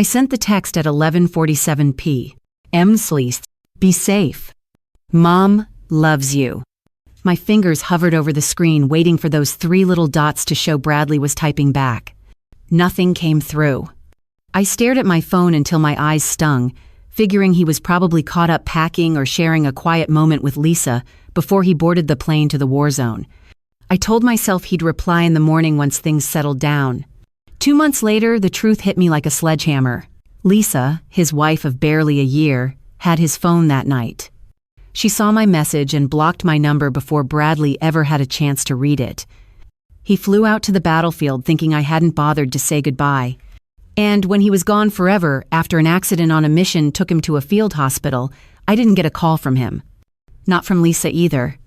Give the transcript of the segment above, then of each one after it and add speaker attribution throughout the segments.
Speaker 1: I sent the text at 11:47 p.m. Be safe. Mom loves you. My fingers hovered over the screen waiting for those 3 little dots to show Bradley was typing back. Nothing came through. I stared at my phone until my eyes stung, figuring he was probably caught up packing or sharing a quiet moment with Lisa before he boarded the plane to the war zone. I told myself he'd reply in the morning once things settled down. 2 months later, the truth hit me like a sledgehammer. Lisa, his wife of barely a year, had his phone that night. She saw my message and blocked my number before Bradley ever had a chance to read it. He flew out to the battlefield thinking I hadn't bothered to say goodbye. And when he was gone forever after an accident on a mission took him to a field hospital, I didn't get a call from him. Not from Lisa either.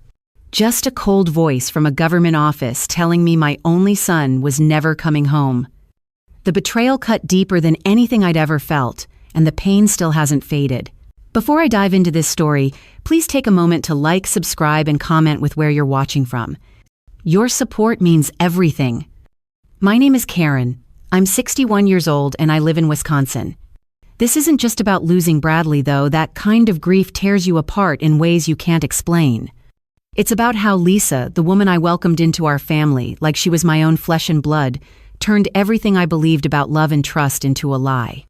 Speaker 1: Just a cold voice from a government office telling me my only son was never coming home. The betrayal cut deeper than anything I'd ever felt, and the pain still hasn't faded. Before I dive into this story, please take a moment to like, subscribe, and comment with where you're watching from. Your support means everything. My name is Karen. I'm 61 years old and I live in Wisconsin. This isn't just about losing Bradley, though. That kind of grief tears you apart in ways you can't explain. It's about how Lisa, the woman I welcomed into our family like she was my own flesh and blood, turned everything I believed about love and trust into a lie.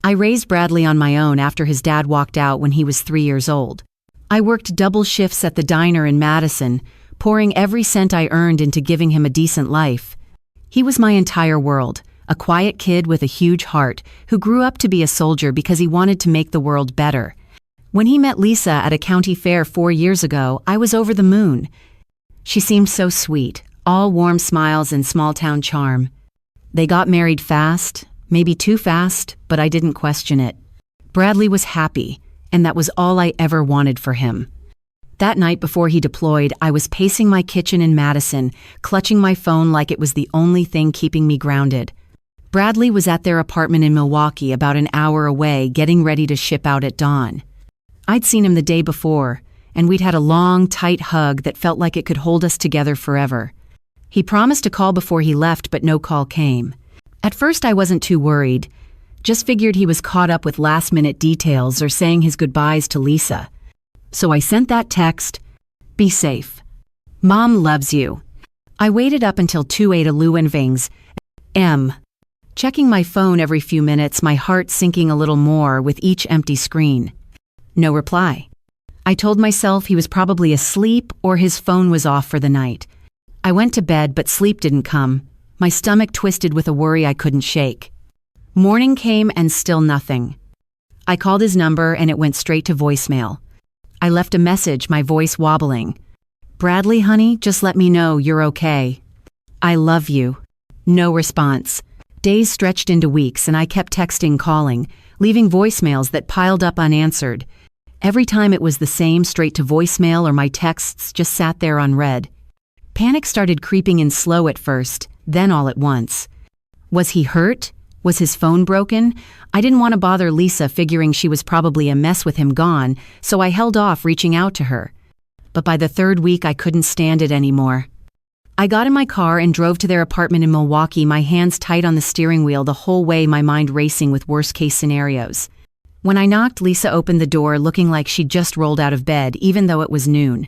Speaker 1: I raised Bradley on my own after his dad walked out when he was 3 years old. I worked double shifts at the diner in Madison, pouring every cent I earned into giving him a decent life. He was my entire world, a quiet kid with a huge heart who grew up to be a soldier because he wanted to make the world better. When he met Lisa at a county fair 4 years ago, I was over the moon. She seemed so sweet, all warm smiles and small-town charm. They got married fast, maybe too fast, but I didn't question it. Bradley was happy, and that was all I ever wanted for him. That night before he deployed, I was pacing my kitchen in Madison, clutching my phone like it was the only thing keeping me grounded. Bradley was at their apartment in Milwaukee about an hour away, getting ready to ship out at dawn. I'd seen him the day before, and we'd had a long, tight hug that felt like it could hold us together forever. He promised to call before he left, but no call came. At first I wasn't too worried, just figured he was caught up with last-minute details or saying his goodbyes to Lisa. So I sent that text, "Be safe. Mom loves you." I waited up until 2:08 a.m., checking my phone every few minutes, my heart sinking a little more with each empty screen. No reply. I told myself he was probably asleep or his phone was off for the night. I went to bed, but sleep didn't come. My stomach twisted with a worry I couldn't shake. Morning came and still nothing. I called his number and it went straight to voicemail. I left a message, my voice wobbling. "Bradley, honey, just let me know you're okay. I love you." No response. Days stretched into weeks and I kept texting, calling, leaving voicemails that piled up unanswered. Every time it was the same, straight to voicemail, or my texts just sat there unread. Panic started creeping in slow at first, then all at once. Was he hurt? Was his phone broken? I didn't want to bother Lisa, figuring she was probably a mess with him gone, so I held off reaching out to her. But by the 3rd week, I couldn't stand it anymore. I got in my car and drove to their apartment in Milwaukee, my hands tight on the steering wheel the whole way, my mind racing with worst-case scenarios. When I knocked, Lisa opened the door looking like she'd just rolled out of bed, even though it was noon.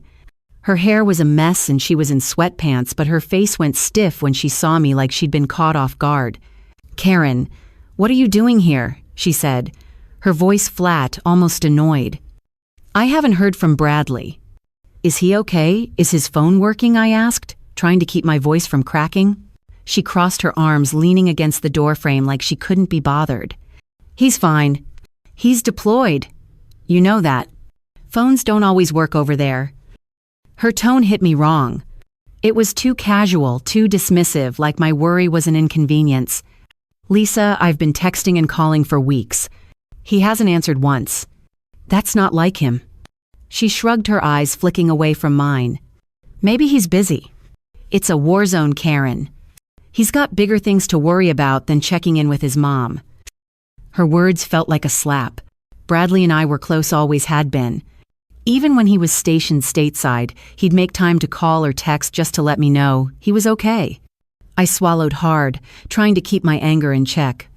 Speaker 1: Her hair was a mess and she was in sweatpants, but her face went stiff when she saw me, like she'd been caught off guard. "Karen, what are you doing here?" she said, her voice flat, almost annoyed. "I haven't heard from Bradley." "Is he okay? Is his phone working?" I asked, trying to keep my voice from cracking. She crossed her arms, leaning against the doorframe like she couldn't be bothered. "He's fine. He's deployed. You know that. Phones don't always work over there." Her tone hit me wrong. It was too casual, too dismissive, like my worry was an inconvenience. "Lisa, I've been texting and calling for weeks. He hasn't answered once. That's not like him." She shrugged her eyes, flicking away from mine. "Maybe he's busy. It's a war zone, Karen. He's got bigger things to worry about than checking in with his mom." Her words felt like a slap. Bradley and I were close, always had been. Even when he was stationed stateside, he'd make time to call or text just to let me know he was okay. I swallowed hard, trying to keep my anger in check.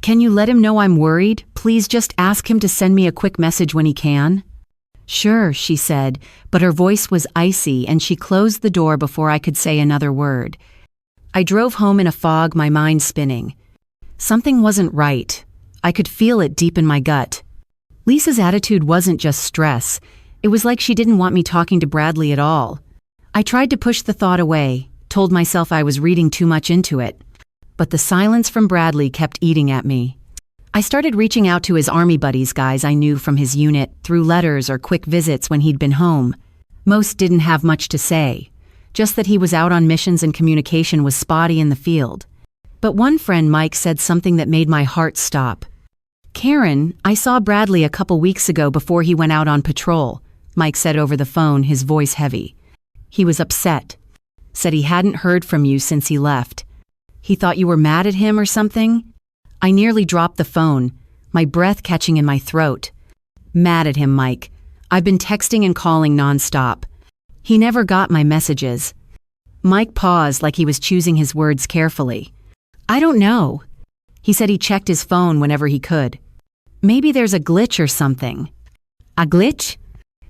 Speaker 1: Can you let him know I'm worried? Please just ask him to send me a quick message when he can." "Sure," she said, but her voice was icy and she closed the door before I could say another word. I drove home in a fog, my mind spinning. Something wasn't right. I could feel it deep in my gut. Lisa's attitude wasn't just stress. It was like she didn't want me talking to Bradley at all. I tried to push the thought away, told myself I was reading too much into it. But the silence from Bradley kept eating at me. I started reaching out to his army buddies, guys I knew from his unit, through letters or quick visits when he'd been home. Most didn't have much to say, just that he was out on missions and communication was spotty in the field. But one friend, Mike, said something that made my heart stop. "Karen, I saw Bradley a couple weeks ago before he went out on patrol," Mike said over the phone, his voice heavy. "He was upset. Said he hadn't heard from you since he left. He thought you were mad at him or something?" I nearly dropped the phone, my breath catching in my throat. "Mad at him, Mike. I've been texting and calling nonstop. He never got my messages." Mike paused like he was choosing his words carefully. "I don't know. He said he checked his phone whenever he could. Maybe there's a glitch or something." "A glitch?"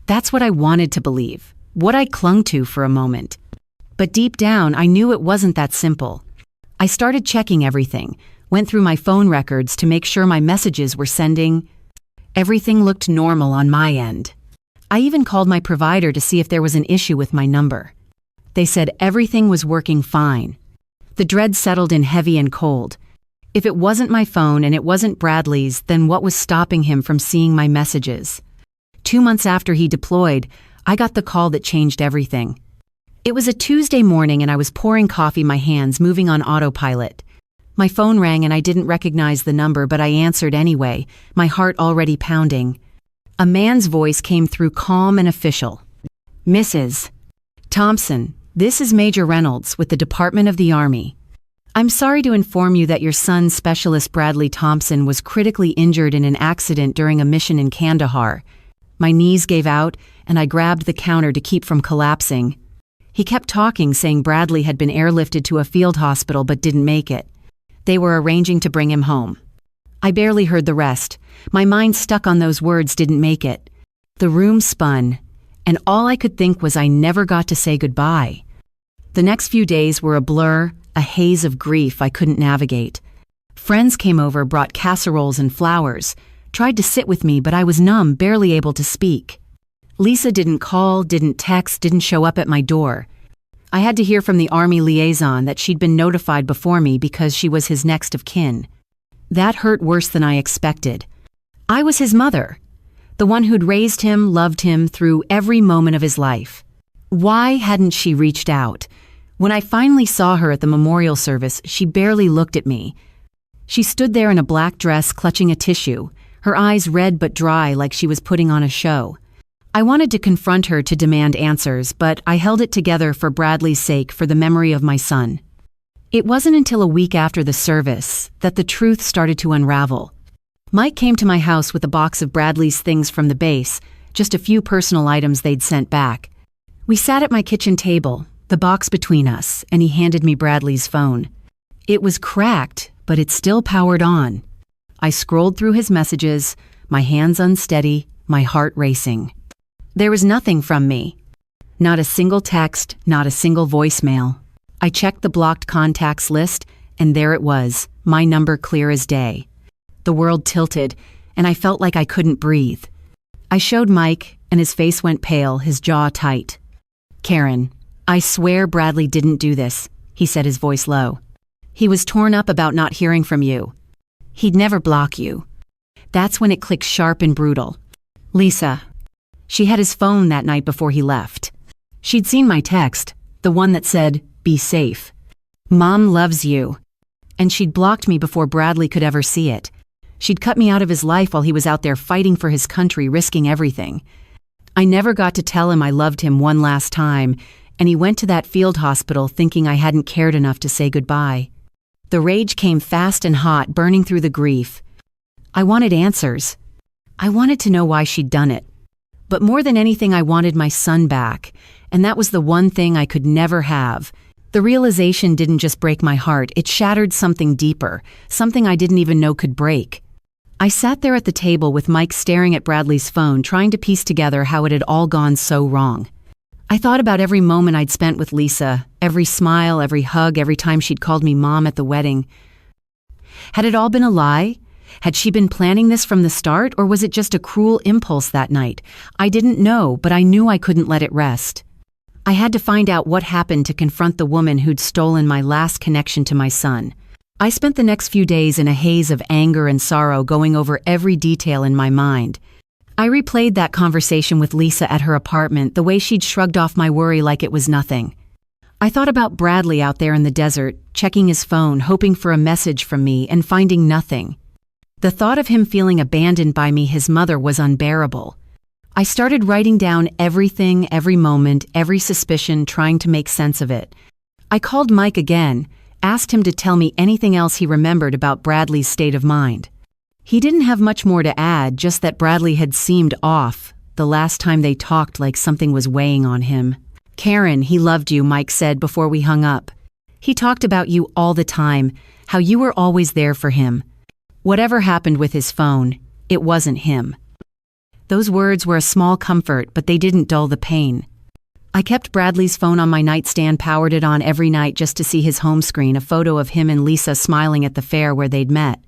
Speaker 1: That's what I wanted to believe, what I clung to for a moment. But deep down, I knew it wasn't that simple. I started checking everything, went through my phone records to make sure my messages were sending. Everything looked normal on my end. I even called my provider to see if there was an issue with my number. They said everything was working fine. The dread settled in heavy and cold. If it wasn't my phone and it wasn't Bradley's, then what was stopping him from seeing my messages? 2 months after he deployed, I got the call that changed everything. It was a Tuesday morning and I was pouring coffee, my hands moving on autopilot. My phone rang and I didn't recognize the number, but I answered anyway, my heart already pounding. A man's voice came through, calm and official. "Mrs. Thompson, this is Major Reynolds with the Department of the Army. I'm sorry to inform you that your son, Specialist Bradley Thompson, was critically injured in an accident during a mission in Kandahar." My knees gave out and I grabbed the counter to keep from collapsing. He kept talking, saying Bradley had been airlifted to a field hospital but didn't make it. They were arranging to bring him home. I barely heard the rest. My mind stuck on those words, "didn't make it." The room spun, and all I could think was I never got to say goodbye. The next few days were a blur, a haze of grief I couldn't navigate. Friends came over, brought casseroles and flowers, tried to sit with me, but I was numb, barely able to speak. Lisa didn't call, didn't text, didn't show up at my door. I had to hear from the Army liaison that she'd been notified before me because she was his next of kin. That hurt worse than I expected. I was his mother, the one who'd raised him, loved him through every moment of his life. Why hadn't she reached out? When I finally saw her at the memorial service, she barely looked at me. She stood there in a black dress, clutching a tissue, her eyes red but dry like she was putting on a show. I wanted to confront her to demand answers, but I held it together for Bradley's sake, for the memory of my son. It wasn't until a week after the service that the truth started to unravel. Mike came to my house with a box of Bradley's things from the base, just a few personal items they'd sent back. We sat at my kitchen table, the box between us, and he handed me Bradley's phone. It was cracked, but it still powered on. I scrolled through his messages, my hands unsteady, my heart racing. There was nothing from me. Not a single text, not a single voicemail. I checked the blocked contacts list, and there it was, my number clear as day. The world tilted, and I felt like I couldn't breathe. I showed Mike, and his face went pale, his jaw tight. "Karen, I swear Bradley didn't do this," he said, his voice low. "He was torn up about not hearing from you. He'd never block you." That's when it clicked sharp and brutal. Lisa. She had his phone that night before he left. She'd seen my text, the one that said, "Be safe. Mom loves you." And she'd blocked me before Bradley could ever see it. She'd cut me out of his life while he was out there fighting for his country, risking everything. I never got to tell him I loved him one last time, and he went to that field hospital thinking I hadn't cared enough to say goodbye. The rage came fast and hot, burning through the grief. I wanted answers. I wanted to know why she'd done it. But more than anything, I wanted my son back, and that was the one thing I could never have. The realization didn't just break my heart, it shattered something deeper, something I didn't even know could break. I sat there at the table with Mike staring at Bradley's phone, trying to piece together how it had all gone so wrong. I thought about every moment I'd spent with Lisa, every smile, every hug, every time she'd called me mom at the wedding. Had it all been a lie? Had she been planning this from the start, or was it just a cruel impulse that night? I didn't know, but I knew I couldn't let it rest. I had to find out what happened to confront the woman who'd stolen my last connection to my son. I spent the next few days in a haze of anger and sorrow, going over every detail in my mind. I replayed that conversation with Lisa at her apartment, the way she'd shrugged off my worry like it was nothing. I thought about Bradley out there in the desert, checking his phone, hoping for a message from me, and finding nothing. The thought of him feeling abandoned by me, his mother, was unbearable. I started writing down everything, every moment, every suspicion, trying to make sense of it. I called Mike again, asked him to tell me anything else he remembered about Bradley's state of mind. He didn't have much more to add, just that Bradley had seemed off the last time they talked, like something was weighing on him. "Karen, he loved you," Mike said before we hung up. "He talked about you all the time, how you were always there for him. Whatever happened with his phone, it wasn't him." Those words were a small comfort, but they didn't dull the pain. I kept Bradley's phone on my nightstand, powered it on every night just to see his home screen, a photo of him and Lisa smiling at the fair where they'd met.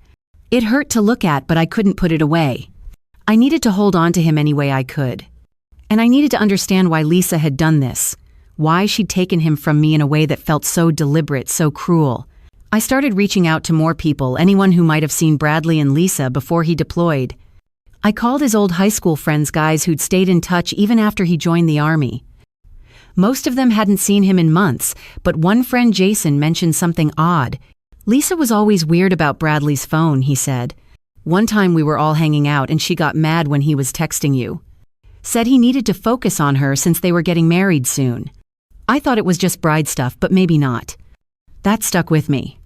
Speaker 1: It hurt to look at, but I couldn't put it away. I needed to hold on to him any way I could. And I needed to understand why Lisa had done this, why she'd taken him from me in a way that felt so deliberate, so cruel. I started reaching out to more people, anyone who might have seen Bradley and Lisa before he deployed. I called his old high school friends, guys who'd stayed in touch even after he joined the Army. Most of them hadn't seen him in months, but one friend, Jason, mentioned something odd. "Lisa was always weird about Bradley's phone," he said. "One time we were all hanging out and she got mad when he was texting you. Said he needed to focus on her since they were getting married soon." I thought it was just bride stuff, but maybe not. That stuck with me.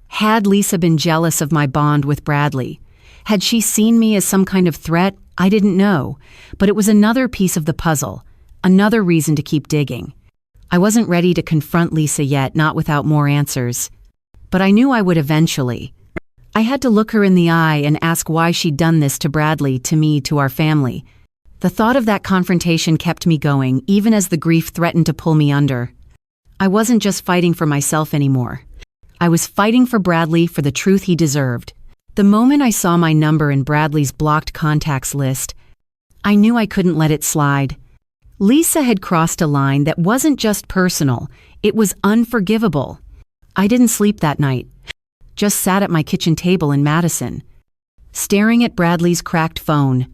Speaker 1: Had Lisa been jealous of my bond with Bradley? Had she seen me as some kind of threat? I didn't know, but it was another piece of the puzzle, another reason to keep digging. I wasn't ready to confront Lisa yet, not without more answers. But I knew I would eventually. I had to look her in the eye and ask why she'd done this to Bradley, to me, to our family. The thought of that confrontation kept me going, even as the grief threatened to pull me under. I wasn't just fighting for myself anymore. I was fighting for Bradley, for the truth he deserved. The moment I saw my number in Bradley's blocked contacts list, I knew I couldn't let it slide. Lisa had crossed a line that wasn't just personal, it was unforgivable. I didn't sleep that night, just sat at my kitchen table in Madison, staring at Bradley's cracked phone,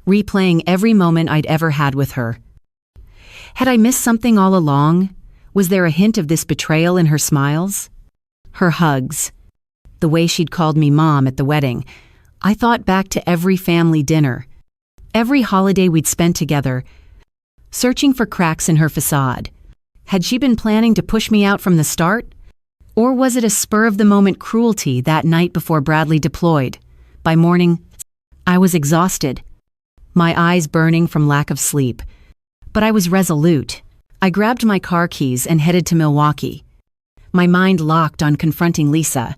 Speaker 1: replaying every moment I'd ever had with her. Had I missed something all along? Was there a hint of this betrayal in her smiles? Her hugs, the way she'd called me mom at the wedding. I thought back to every family dinner, every holiday we'd spent together, searching for cracks in her facade. Had she been planning to push me out from the start? Or was it a spur-of-the-moment cruelty that night before Bradley deployed? By morning, I was exhausted, my eyes burning from lack of sleep. But I was resolute. I grabbed my car keys and headed to Milwaukee, my mind locked on confronting Lisa,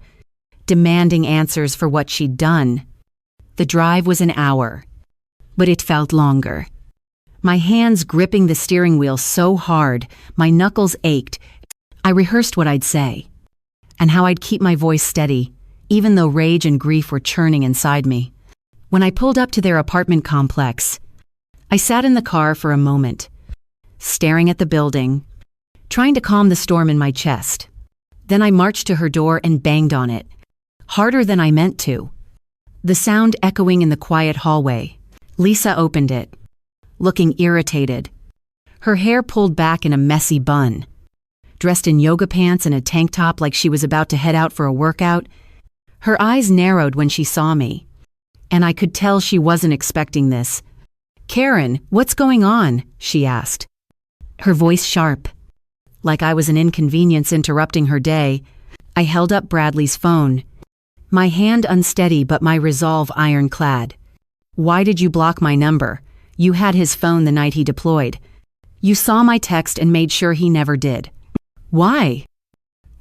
Speaker 1: demanding answers for what she'd done. The drive was an hour, but it felt longer. My hands gripping the steering wheel so hard, my knuckles ached. I rehearsed what I'd say, and how I'd keep my voice steady, even though rage and grief were churning inside me. When I pulled up to their apartment complex, I sat in the car for a moment, staring at the building, trying to calm the storm in my chest. Then I marched to her door and banged on it, harder than I meant to, the sound echoing in the quiet hallway. Lisa opened it, looking irritated, her hair pulled back in a messy bun, dressed in yoga pants and a tank top like she was about to head out for a workout. Her eyes narrowed when she saw me, and I could tell she wasn't expecting this. "Karen, what's going on?" she asked, her voice sharp, like I was an inconvenience interrupting her day. I held up Bradley's phone, my hand unsteady but my resolve ironclad. "Why did you block my number? You had his phone the night he deployed. You saw my text and made sure he never did." "Why?"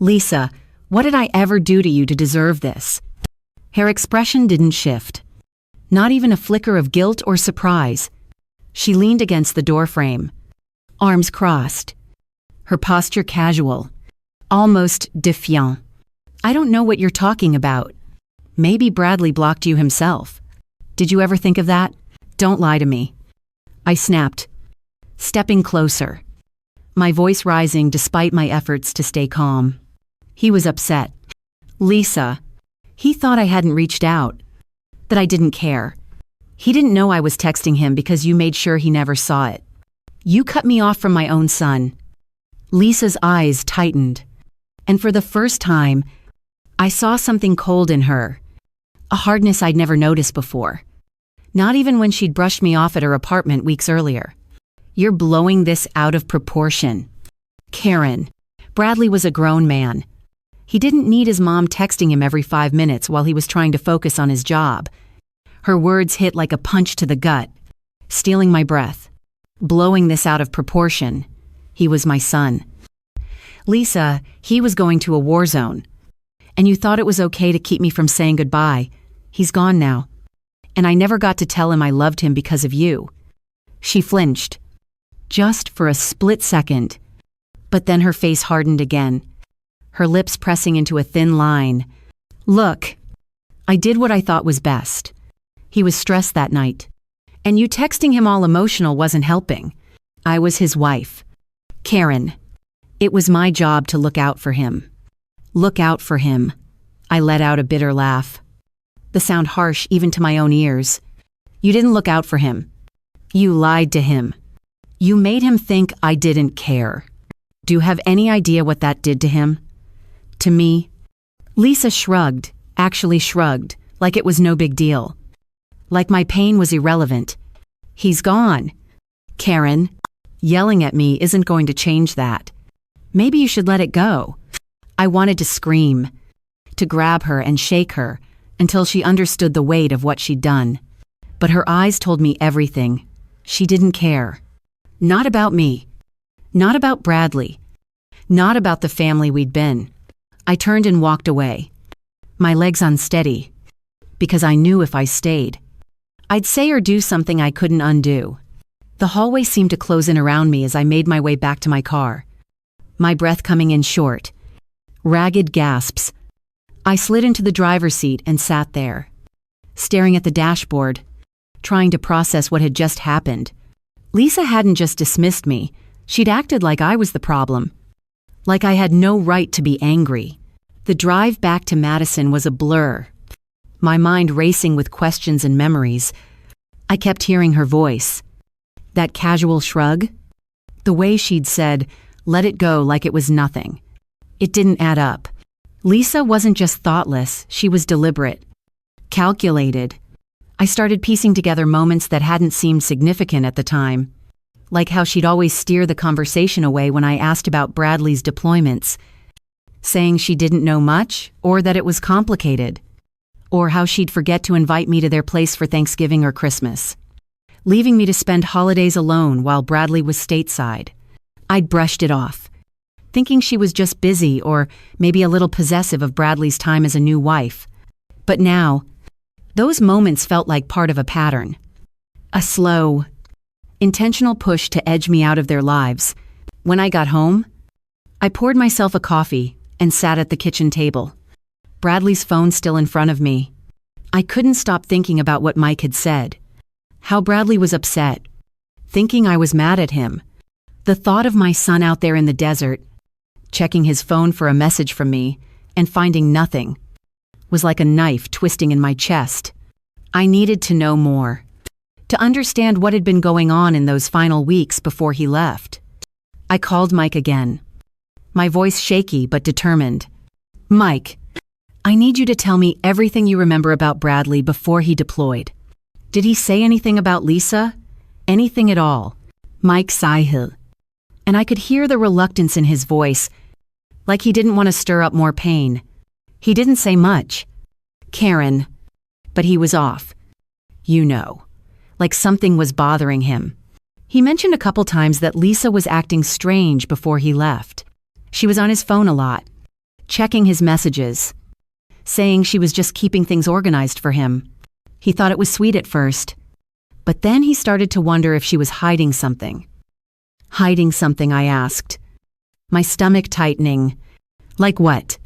Speaker 1: Lisa, what did I ever do to you to deserve this? Her expression didn't shift. Not even a flicker of guilt or surprise. She leaned against the doorframe, arms crossed, her posture casual, almost defiant. I don't know what you're talking about. Maybe Bradley blocked you himself. Did you ever think of that? Don't lie to me. I snapped, stepping closer, my voice rising despite my efforts to stay calm. He was upset. Lisa, he thought I hadn't reached out, that I didn't care. He didn't know I was texting him because you made sure he never saw it. You cut me off from my own son. Lisa's eyes tightened, and for the first time, I saw something cold in her, a hardness I'd never noticed before. Not even when she'd brushed me off at her apartment weeks earlier. You're blowing this out of proportion. Karen, Bradley was a grown man. He didn't need his mom texting him every 5 minutes while he was trying to focus on his job. Her words hit like a punch to the gut, stealing my breath. Blowing this out of proportion. He was my son. Lisa, he was going to a war zone. And you thought it was okay to keep me from saying goodbye. He's gone now. And I never got to tell him I loved him because of you. She flinched. Just for a split second. But then her face hardened again, her lips pressing into a thin line. Look, I did what I thought was best. He was stressed that night. And you texting him all emotional wasn't helping. I was his wife. Karen, it was my job to look out for him. Look out for him. I let out a bitter laugh. The sound harsh even to my own ears. You didn't look out for him. You lied to him. You made him think I didn't care. Do you have any idea what that did to him? To me? Lisa shrugged, actually shrugged, like it was no big deal. Like my pain was irrelevant. He's gone. Karen, yelling at me isn't going to change that. Maybe you should let it go. I wanted to scream, to grab her and shake her until she understood the weight of what she'd done. But her eyes told me everything. She didn't care. Not about me. Not about Bradley. Not about the family we'd been. I turned and walked away, my legs unsteady, because I knew if I stayed, I'd say or do something I couldn't undo. The hallway seemed to close in around me as I made my way back to my car, my breath coming in short, ragged gasps. I slid into the driver's seat and sat there, staring at the dashboard, trying to process what had just happened. Lisa hadn't just dismissed me, she'd acted like I was the problem. Like I had no right to be angry. The drive back to Madison was a blur, my mind racing with questions and memories. I kept hearing her voice. That casual shrug? The way she'd said, let it go like it was nothing. It didn't add up. Lisa wasn't just thoughtless, she was deliberate. Calculated. I started piecing together moments that hadn't seemed significant at the time. Like how she'd always steer the conversation away when I asked about Bradley's deployments, saying she didn't know much or that it was complicated, or how she'd forget to invite me to their place for Thanksgiving or Christmas, leaving me to spend holidays alone while Bradley was stateside. I'd brushed it off, thinking she was just busy or maybe a little possessive of Bradley's time as a new wife. But now, those moments felt like part of a pattern. A slow, intentional push to edge me out of their lives. When I got home, I poured myself a coffee and sat at the kitchen table. Bradley's phone still in front of me. I couldn't stop thinking about what Mike had said. How Bradley was upset, thinking I was mad at him. The thought of my son out there in the desert, checking his phone for a message from me and finding nothing, was like a knife twisting in my chest. I needed to know more, to understand what had been going on in those final weeks before he left. I called Mike again, my voice shaky but determined. Mike, I need you to tell me everything you remember about Bradley before he deployed. Did he say anything about Lisa? Anything at all? Mike sighed, and I could hear the reluctance in his voice, like he didn't want to stir up more pain. He didn't say much. Karen, but he was off. You know, like something was bothering him. He mentioned a couple times that Lisa was acting strange before he left. She was on his phone a lot, checking his messages, saying she was just keeping things organized for him. He thought it was sweet at first, but then he started to wonder if she was hiding something. Hiding something, I asked, my stomach tightening. Like what?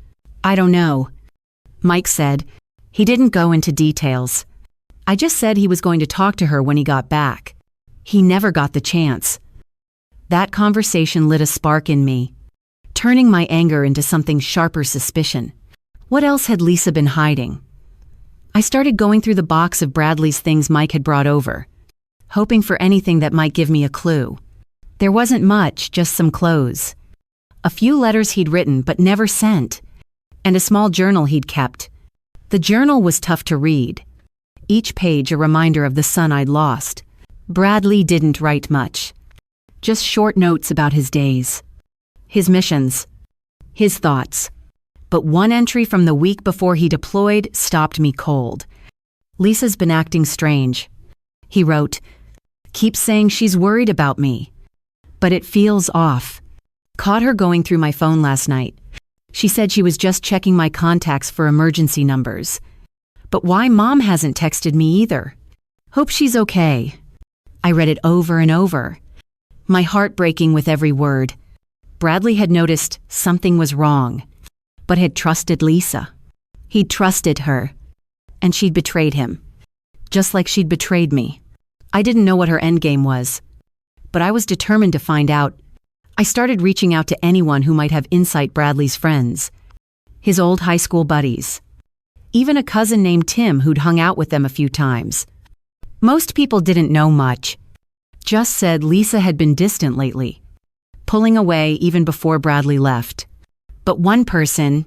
Speaker 1: I don't know. Mike said. He didn't go into details. I just said he was going to talk to her when he got back. He never got the chance. That conversation lit a spark in me, turning my anger into something sharper suspicion. What else had Lisa been hiding? I started going through the box of Bradley's things Mike had brought over, hoping for anything that might give me a clue. There wasn't much, just some clothes. A few letters he'd written but never sent, and a small journal he'd kept. The journal was tough to read, each page a reminder of the son I'd lost. Bradley didn't write much, just short notes about his days, his missions, his thoughts. But one entry from the week before he deployed stopped me cold. Lisa's been acting strange. He wrote, keeps saying she's worried about me, but it feels off. Caught her going through my phone last night. She said she was just checking my contacts for emergency numbers. But why Mom hasn't texted me either? Hope she's okay. I read it over and over, my heart breaking with every word. Bradley had noticed something was wrong, but had trusted Lisa. He'd trusted her, and she'd betrayed him, just like she'd betrayed me. I didn't know what her endgame was, but I was determined to find out. I started reaching out to anyone who might have insight. Bradley's friends, his old high school buddies, even a cousin named Tim who'd hung out with them a few times. Most people didn't know much, just said Lisa had been distant lately, pulling away even before Bradley left. But one person,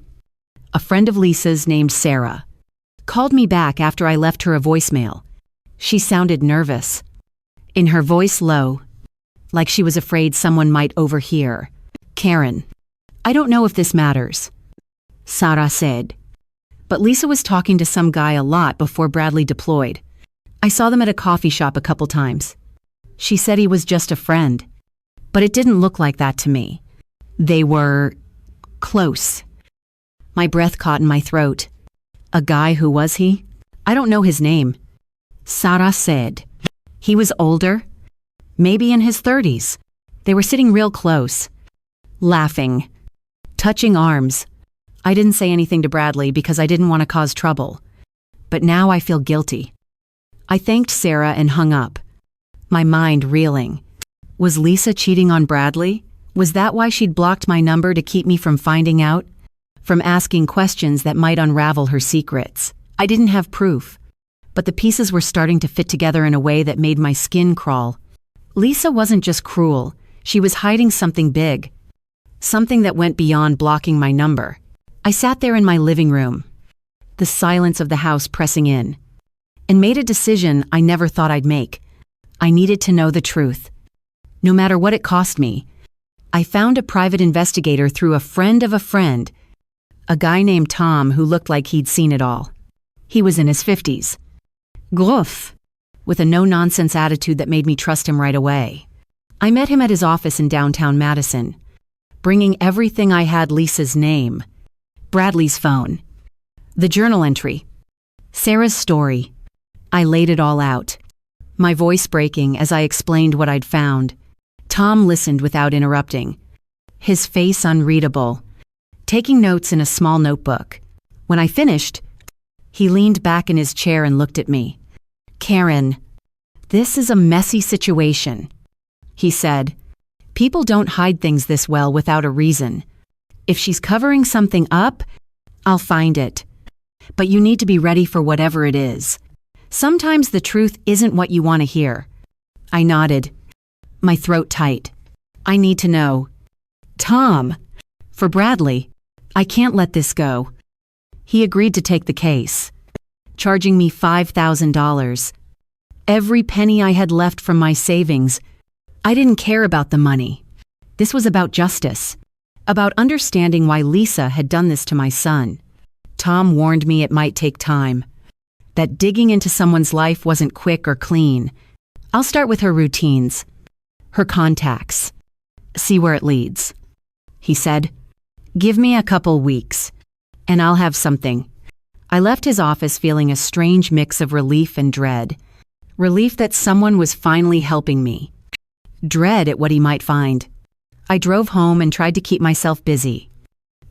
Speaker 1: a friend of Lisa's named Sarah, called me back after I left her a voicemail. She sounded nervous, in her voice low, like she was afraid someone might overhear. Karen, I don't know if this matters, Sarah said, but Lisa was talking to some guy a lot before Bradley deployed. I saw them at a coffee shop a couple times. She said he was just a friend, but it didn't look like that to me. They were close. My breath caught in my throat. A guy, who was he? I don't know his name. Sarah said. He was older, maybe in his 30s. They were sitting real close, laughing, touching arms. I didn't say anything to Bradley because I didn't want to cause trouble. But now I feel guilty. I thanked Sarah and hung up, my mind reeling. Was Lisa cheating on Bradley? Was that why she'd blocked my number, to keep me from finding out? From asking questions that might unravel her secrets? I didn't have proof, but the pieces were starting to fit together in a way that made my skin crawl. Lisa wasn't just cruel, she was hiding something big. Something that went beyond blocking my number. I sat there in my living room, the silence of the house pressing in, and made a decision I never thought I'd make. I needed to know the truth, no matter what it cost me. I found a private investigator through a friend of a friend, a guy named Tom who looked like he'd seen it all. He was in his 50s. Gruff, with a no-nonsense attitude that made me trust him right away. I met him at his office in downtown Madison, bringing everything I had: Lisa's name, Bradley's phone, the journal entry, Sarah's story. I laid it all out, my voice breaking as I explained what I'd found. Tom listened without interrupting, his face unreadable, taking notes in a small notebook. When I finished, he leaned back in his chair and looked at me. Karen, this is a messy situation, he said. People don't hide things this well without a reason. If she's covering something up, I'll find it. But you need to be ready for whatever it is. Sometimes the truth isn't what you want to hear. I nodded, my throat tight. I need to know. Tom, for Bradley, I can't let this go. He agreed to take the case, charging me $5,000. Every penny I had left from my savings. I didn't care about the money. This was about justice, about understanding why Lisa had done this to my son. Tom warned me it might take time, that digging into someone's life wasn't quick or clean. I'll start with her routines, her contacts, see where it leads, he said. Give me a couple weeks, and I'll have something. I left his office feeling a strange mix of relief and dread. Relief that someone was finally helping me. Dread at what he might find. I drove home and tried to keep myself busy.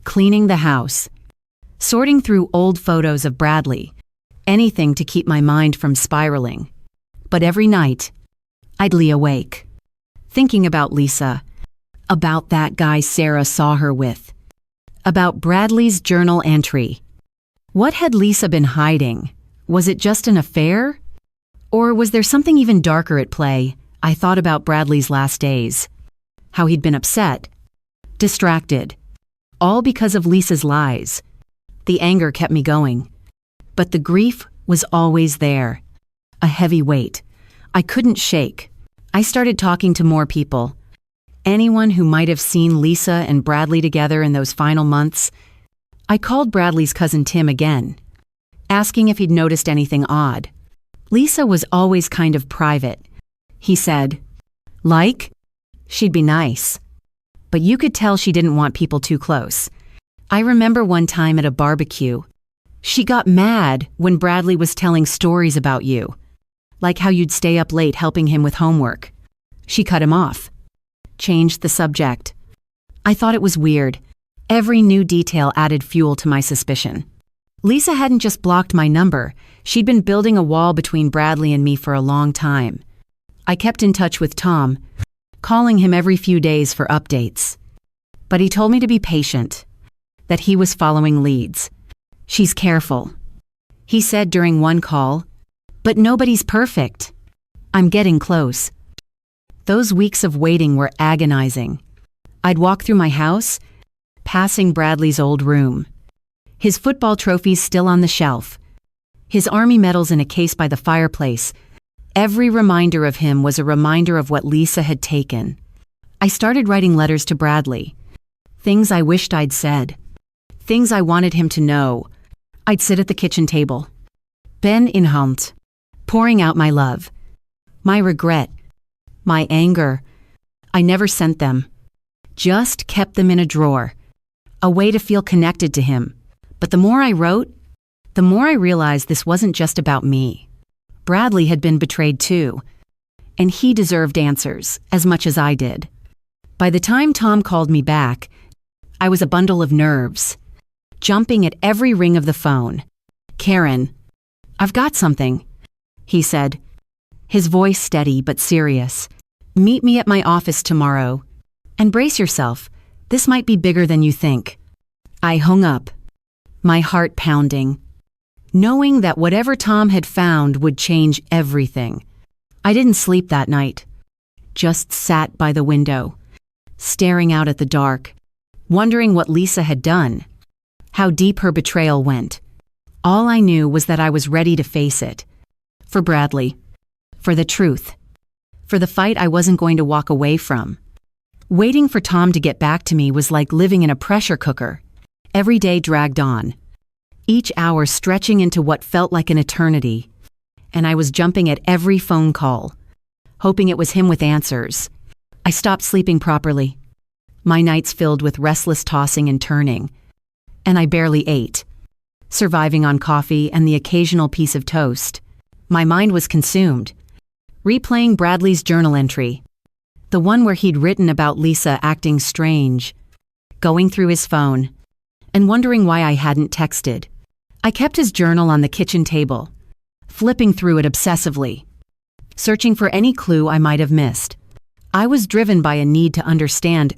Speaker 1: Cleaning the house. Sorting through old photos of Bradley. Anything to keep my mind from spiraling. But every night, I'd lay awake. Thinking about Lisa. About that guy Sarah saw her with. About Bradley's journal entry. What had Lisa been hiding? Was it just an affair? Or was there something even darker at play? I thought about Bradley's last days. How he'd been upset. Distracted. All because of Lisa's lies. The anger kept me going. But the grief was always there. A heavy weight. I couldn't shake. I started talking to more people. Anyone who might have seen Lisa and Bradley together in those final months. I called Bradley's cousin Tim again, asking if he'd noticed anything odd. Lisa was always kind of private. He said, like? She'd be nice. But you could tell she didn't want people too close. I remember one time at a barbecue, she got mad when Bradley was telling stories about you, like how you'd stay up late helping him with homework. She cut him off. Changed the subject. I thought it was weird. Every new detail added fuel to my suspicion. Lisa hadn't just blocked my number, she'd been building a wall between Bradley and me for a long time. I kept in touch with Tom, calling him every few days for updates. But he told me to be patient, that he was following leads. She's careful. He said during one call, but nobody's perfect. I'm getting close. Those weeks of waiting were agonizing. I'd walk through my house, passing Bradley's old room. His football trophies still on the shelf. His army medals in a case by the fireplace. Every reminder of him was a reminder of what Lisa had taken. I started writing letters to Bradley. Things I wished I'd said. Things I wanted him to know. I'd sit at the kitchen table. unhealed. Pouring out my love. My regret. My anger. I never sent them. Just kept them in a drawer. A way to feel connected to him. But the more I wrote, the more I realized this wasn't just about me. Bradley had been betrayed too. And he deserved answers, as much as I did. By the time Tom called me back, I was a bundle of nerves. Jumping at every ring of the phone. Karen, I've got something, he said. His voice steady but serious. Meet me at my office tomorrow. And brace yourself, this might be bigger than you think. I hung up, my heart pounding, knowing that whatever Tom had found would change everything. I didn't sleep that night. Just sat by the window, staring out at the dark, wondering what Lisa had done, how deep her betrayal went. All I knew was that I was ready to face it. For Bradley. For the truth. For the fight I wasn't going to walk away from. Waiting for Tom to get back to me was like living in a pressure cooker. Every day dragged on. Each hour stretching into what felt like an eternity. And I was jumping at every phone call, hoping it was him with answers. I stopped sleeping properly. My nights filled with restless tossing and turning. And I barely ate, surviving on coffee and the occasional piece of toast. My mind was consumed, replaying Bradley's journal entry, the one where he'd written about Lisa acting strange, going through his phone, and wondering why I hadn't texted. I kept his journal on the kitchen table, flipping through it obsessively, searching for any clue I might have missed. I was driven by a need to understand,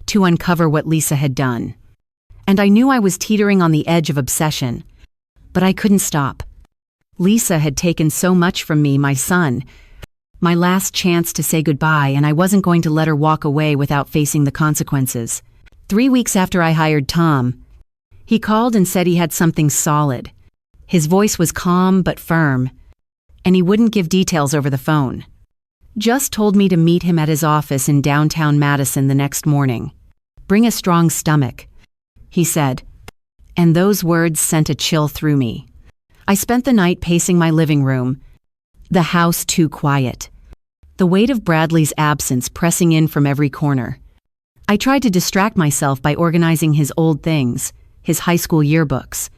Speaker 1: to uncover what Lisa had done. And I knew I was teetering on the edge of obsession, but I couldn't stop. Lisa had taken so much from me, my son, my last chance to say goodbye, and I wasn't going to let her walk away without facing the consequences. 3 weeks after I hired Tom, he called and said he had something solid. His voice was calm but firm, and he wouldn't give details over the phone. Just told me to meet him at his office in downtown Madison the next morning. Bring a strong stomach, he said, and those words sent a chill through me. I spent the night pacing my living room, the house too quiet, the weight of Bradley's absence pressing in from every corner. I tried to distract myself by organizing his old things, his high school yearbooks,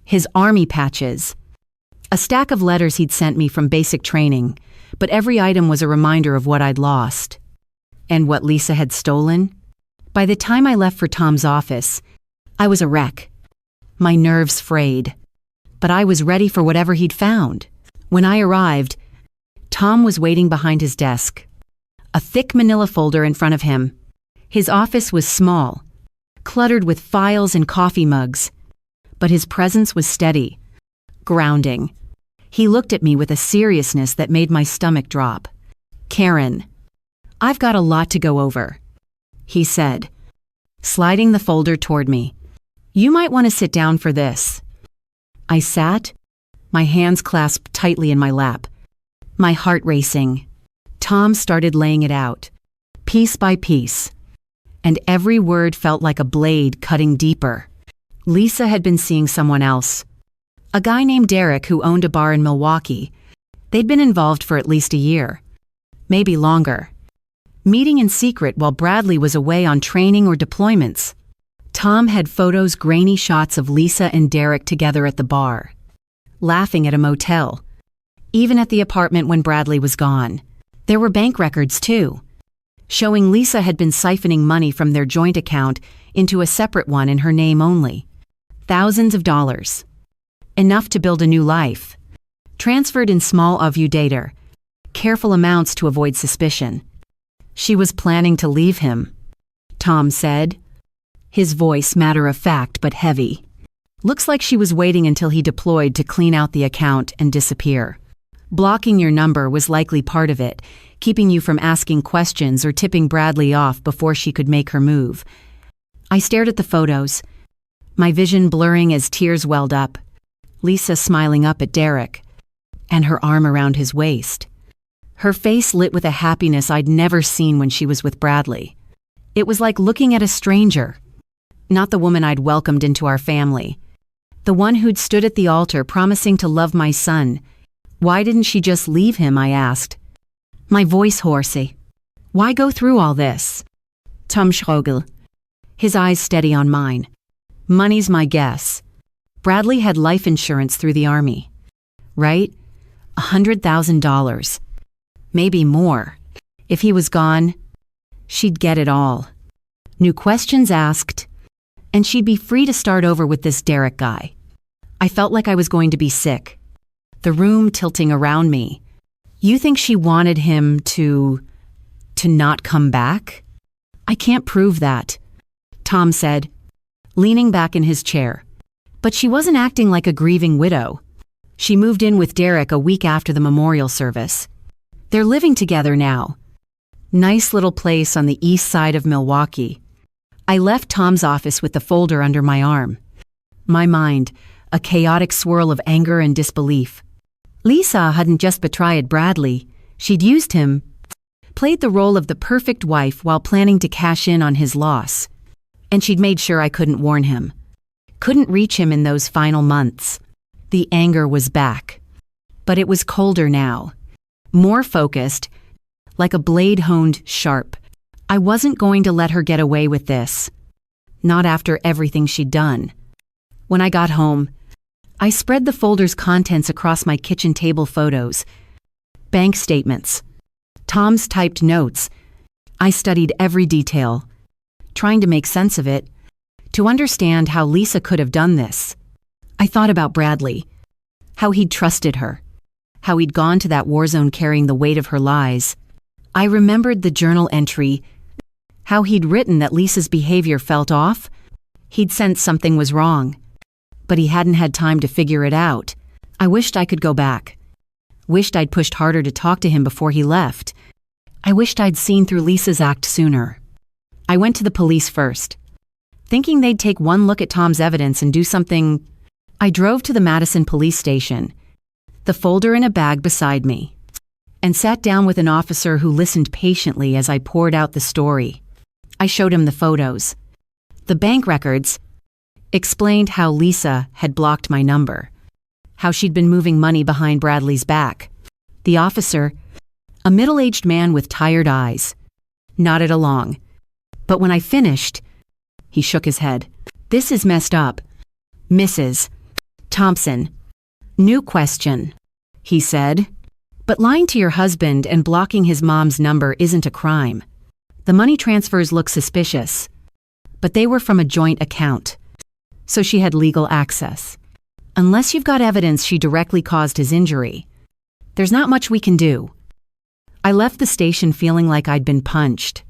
Speaker 1: his army patches, a stack of letters he'd sent me from basic training, but every item was a reminder of what I'd lost. And what Lisa had stolen? By the time I left for Tom's office, I was a wreck. My nerves frayed. But I was ready for whatever he'd found. When I arrived, Tom was waiting behind his desk, a thick manila folder in front of him. His office was small, cluttered with files and coffee mugs, but his presence was steady, grounding. He looked at me with a seriousness that made my stomach drop. "Karen, I've got a lot to go over," he said, sliding the folder toward me. "You might want to sit down for this." I sat, my hands clasped tightly in my lap, my heart racing. Tom started laying it out, piece by piece, and every word felt like a blade cutting deeper. Lisa had been seeing someone else, a guy named Derek who owned a bar in Milwaukee. They'd been involved for at least a year, maybe longer, meeting in secret while Bradley was away on training or deployments. Tom had photos, grainy shots of Lisa and Derek together at the bar, laughing at a motel, even at the apartment when Bradley was gone. There were bank records too, showing Lisa had been siphoning money from their joint account into a separate one in her name only. Thousands of dollars. Enough to build a new life. Transferred in small data, careful amounts to avoid suspicion. She was planning to leave him, Tom said, his voice matter-of-fact but heavy. Looks like she was waiting until he deployed to clean out the account and disappear. Blocking your number was likely part of it, keeping you from asking questions or tipping Bradley off before she could make her move. I stared at the photos, my vision blurring as tears welled up. Lisa smiling up at Derek, and her arm around his waist. Her face lit with a happiness I'd never seen when she was with Bradley. It was like looking at a stranger, not the woman I'd welcomed into our family, the one who'd stood at the altar promising to love my son. Why didn't she just leave him, I asked, my voice horsey. Why go through all this? Tom Schrogel, his eyes steady on mine. Money's my guess. Bradley had life insurance through the Army, right? $100,000. Maybe more. If he was gone, she'd get it all. New questions asked, and she'd be free to start over with this Derek guy. I felt like I was going to be sick, the room tilting around me. You think she wanted him to not come back? I can't prove that, Tom said, leaning back in his chair. But she wasn't acting like a grieving widow. She moved in with Derek a week after the memorial service. They're living together now. Nice little place on the east side of Milwaukee. I left Tom's office with the folder under my arm. My mind, a chaotic swirl of anger and disbelief. Lisa hadn't just betrayed Bradley. She'd used him, played the role of the perfect wife while planning to cash in on his loss. And she'd made sure I couldn't warn him. Couldn't reach him in those final months. The anger was back. But it was colder now. More focused, like a blade honed sharp. I wasn't going to let her get away with this. Not after everything she'd done. When I got home, I spread the folder's contents across my kitchen table photos. Bank statements. Tom's typed notes. I studied every detail, trying to make sense of it, to understand how Lisa could have done this. I thought about Bradley, how he'd trusted her, how he'd gone to that war zone carrying the weight of her lies. I remembered the journal entry, how he'd written that Lisa's behavior felt off. He'd sensed something was wrong, but he hadn't had time to figure it out. I wished I could go back. Wished I'd pushed harder to talk to him before he left. I wished I'd seen through Lisa's act sooner. I went to the police first, thinking they'd take one look at Tom's evidence and do something. I drove to the Madison police station, the folder in a bag beside me, and sat down with an officer who listened patiently as I poured out the story. I showed him the photos, the bank records, explained how Lisa had blocked my number, how she'd been moving money behind Bradley's back. The officer, a middle-aged man with tired eyes, nodded along, But when I finished, he shook his head. "This is messed up. Mrs. Thompson. New question," he said. "But lying to your husband and blocking his mom's number isn't a crime. The money transfers look suspicious, but they were from a joint account, so she had legal access. Unless you've got evidence she directly caused his injury, there's not much we can do." I left the station feeling like I'd been punched,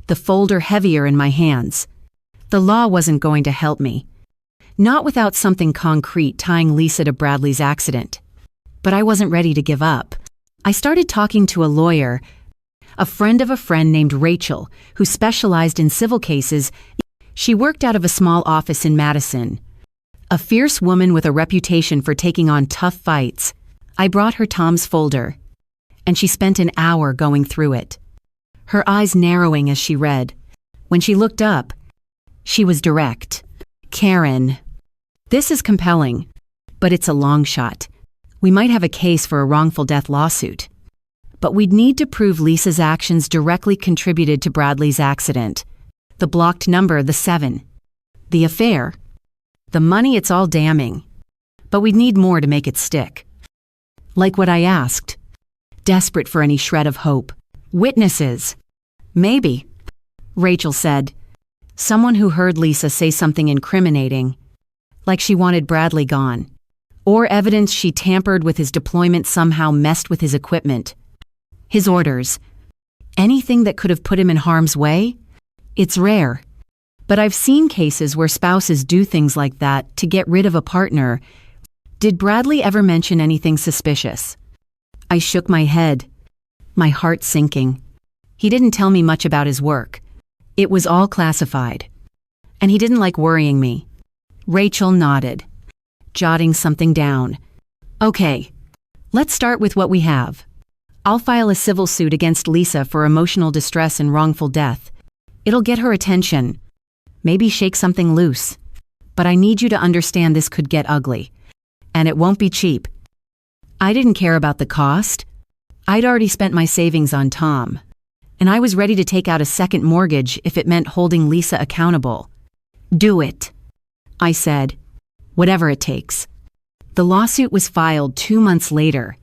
Speaker 1: the folder heavier in my hands. The law wasn't going to help me, not without something concrete tying Lisa to Bradley's accident. But I wasn't ready to give up. I started talking to a lawyer, a friend of a friend named Rachel, who specialized in civil cases. She worked out of a small office in Madison. A fierce woman with a reputation for taking on tough fights. I brought her Tom's folder, and she spent an hour going through it, her eyes narrowing as she read. When she looked up, she was direct. "Karen, this is compelling, but it's a long shot. We might have a case for a wrongful death lawsuit, but we'd need to prove Lisa's actions directly contributed to Bradley's accident. The blocked number, the 7. The affair. The money, it's all damning. But we'd need more to make it stick." Like what I asked, desperate for any shred of hope. "Witnesses." "Maybe," Rachel said. "Someone who heard Lisa say something incriminating, like she wanted Bradley gone. Or evidence she tampered with his deployment, somehow messed with his equipment. His orders. Anything that could have put him in harm's way. It's rare, but I've seen cases where spouses do things like that to get rid of a partner. Did Bradley ever mention anything suspicious?" I shook my head, my heart sinking. He didn't tell me much about his work. It was all classified. And he didn't like worrying me. Rachel nodded, jotting something down. "Okay, let's start with what we have. I'll file a civil suit against Lisa for emotional distress and wrongful death. It'll get her attention, maybe shake something loose. But I need you to understand this could get ugly. And it won't be cheap." I didn't care about the cost. I'd already spent my savings on Tom, and I was ready to take out a second mortgage if it meant holding Lisa accountable. "Do it," I said. "Whatever it takes." The lawsuit was filed 2 months later,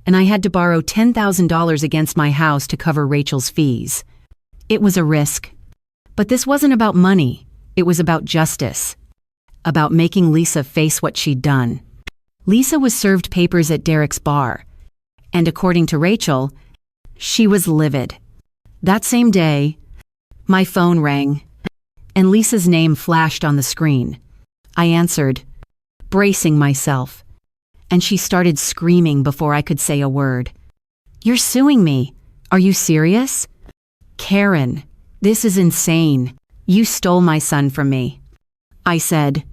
Speaker 1: and I had to borrow $10,000 against my house to cover Rachel's fees. It was a risk. But this wasn't about money. It was about justice. About making Lisa face what she'd done. Lisa was served papers at Derek's bar, and according to Rachel, she was livid. That same day, my phone rang, and Lisa's name flashed on the screen. I answered, bracing myself, and she started screaming before I could say a word. "You're suing me. Are you serious?" "Karen, this is insane. You stole my son from me," I said,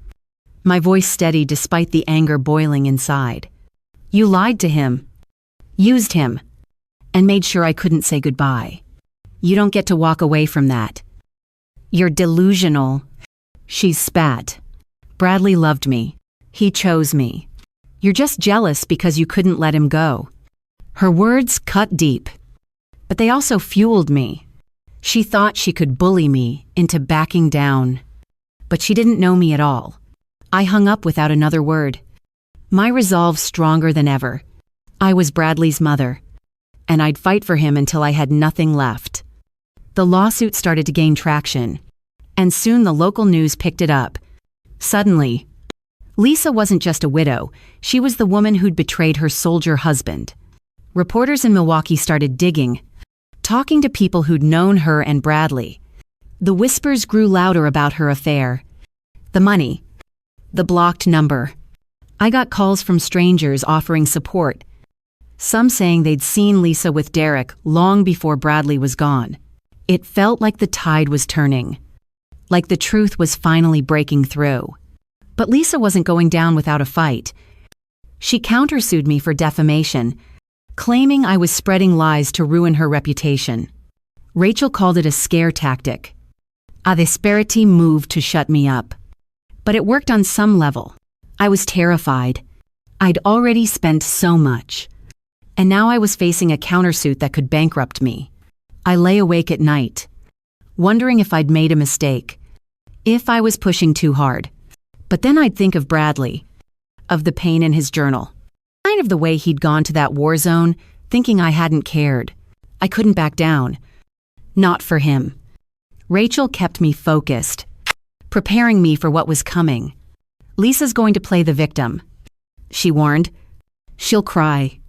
Speaker 1: my voice steady despite the anger boiling inside. "You lied to him, used him, and made sure I couldn't say goodbye. You don't get to walk away from that. You're delusional." She spat. "Bradley loved me. He chose me. You're just jealous because you couldn't let him go." Her words cut deep, but they also fueled me. She thought she could bully me into backing down, but she didn't know me at all. I hung up without another word, my resolve stronger than ever. I was Bradley's mother, and I'd fight for him until I had nothing left. The lawsuit started to gain traction, and soon the local news picked it up. Suddenly, Lisa wasn't just a widow, she was the woman who'd betrayed her soldier husband. Reporters in Milwaukee started digging, talking to people who'd known her and Bradley. The whispers grew louder about her affair. The money. The blocked number. I got calls from strangers offering support, some saying they'd seen Lisa with Derek long before Bradley was gone. It felt like the tide was turning, like the truth was finally breaking through. But Lisa wasn't going down without a fight. She countersued me for defamation, claiming I was spreading lies to ruin her reputation. Rachel called it a scare tactic, a desperate move to shut me up. But it worked on some level. I was terrified. I'd already spent so much, and now I was facing a countersuit that could bankrupt me. I lay awake at night, wondering if I'd made a mistake, if I was pushing too hard. But then I'd think of Bradley, of the pain in his journal, kind of the way he'd gone to that war zone, thinking I hadn't cared. I couldn't back down. Not for him. Rachel kept me focused, preparing me for what was coming. Lisa's going to play the victim, she warned. She'll cry.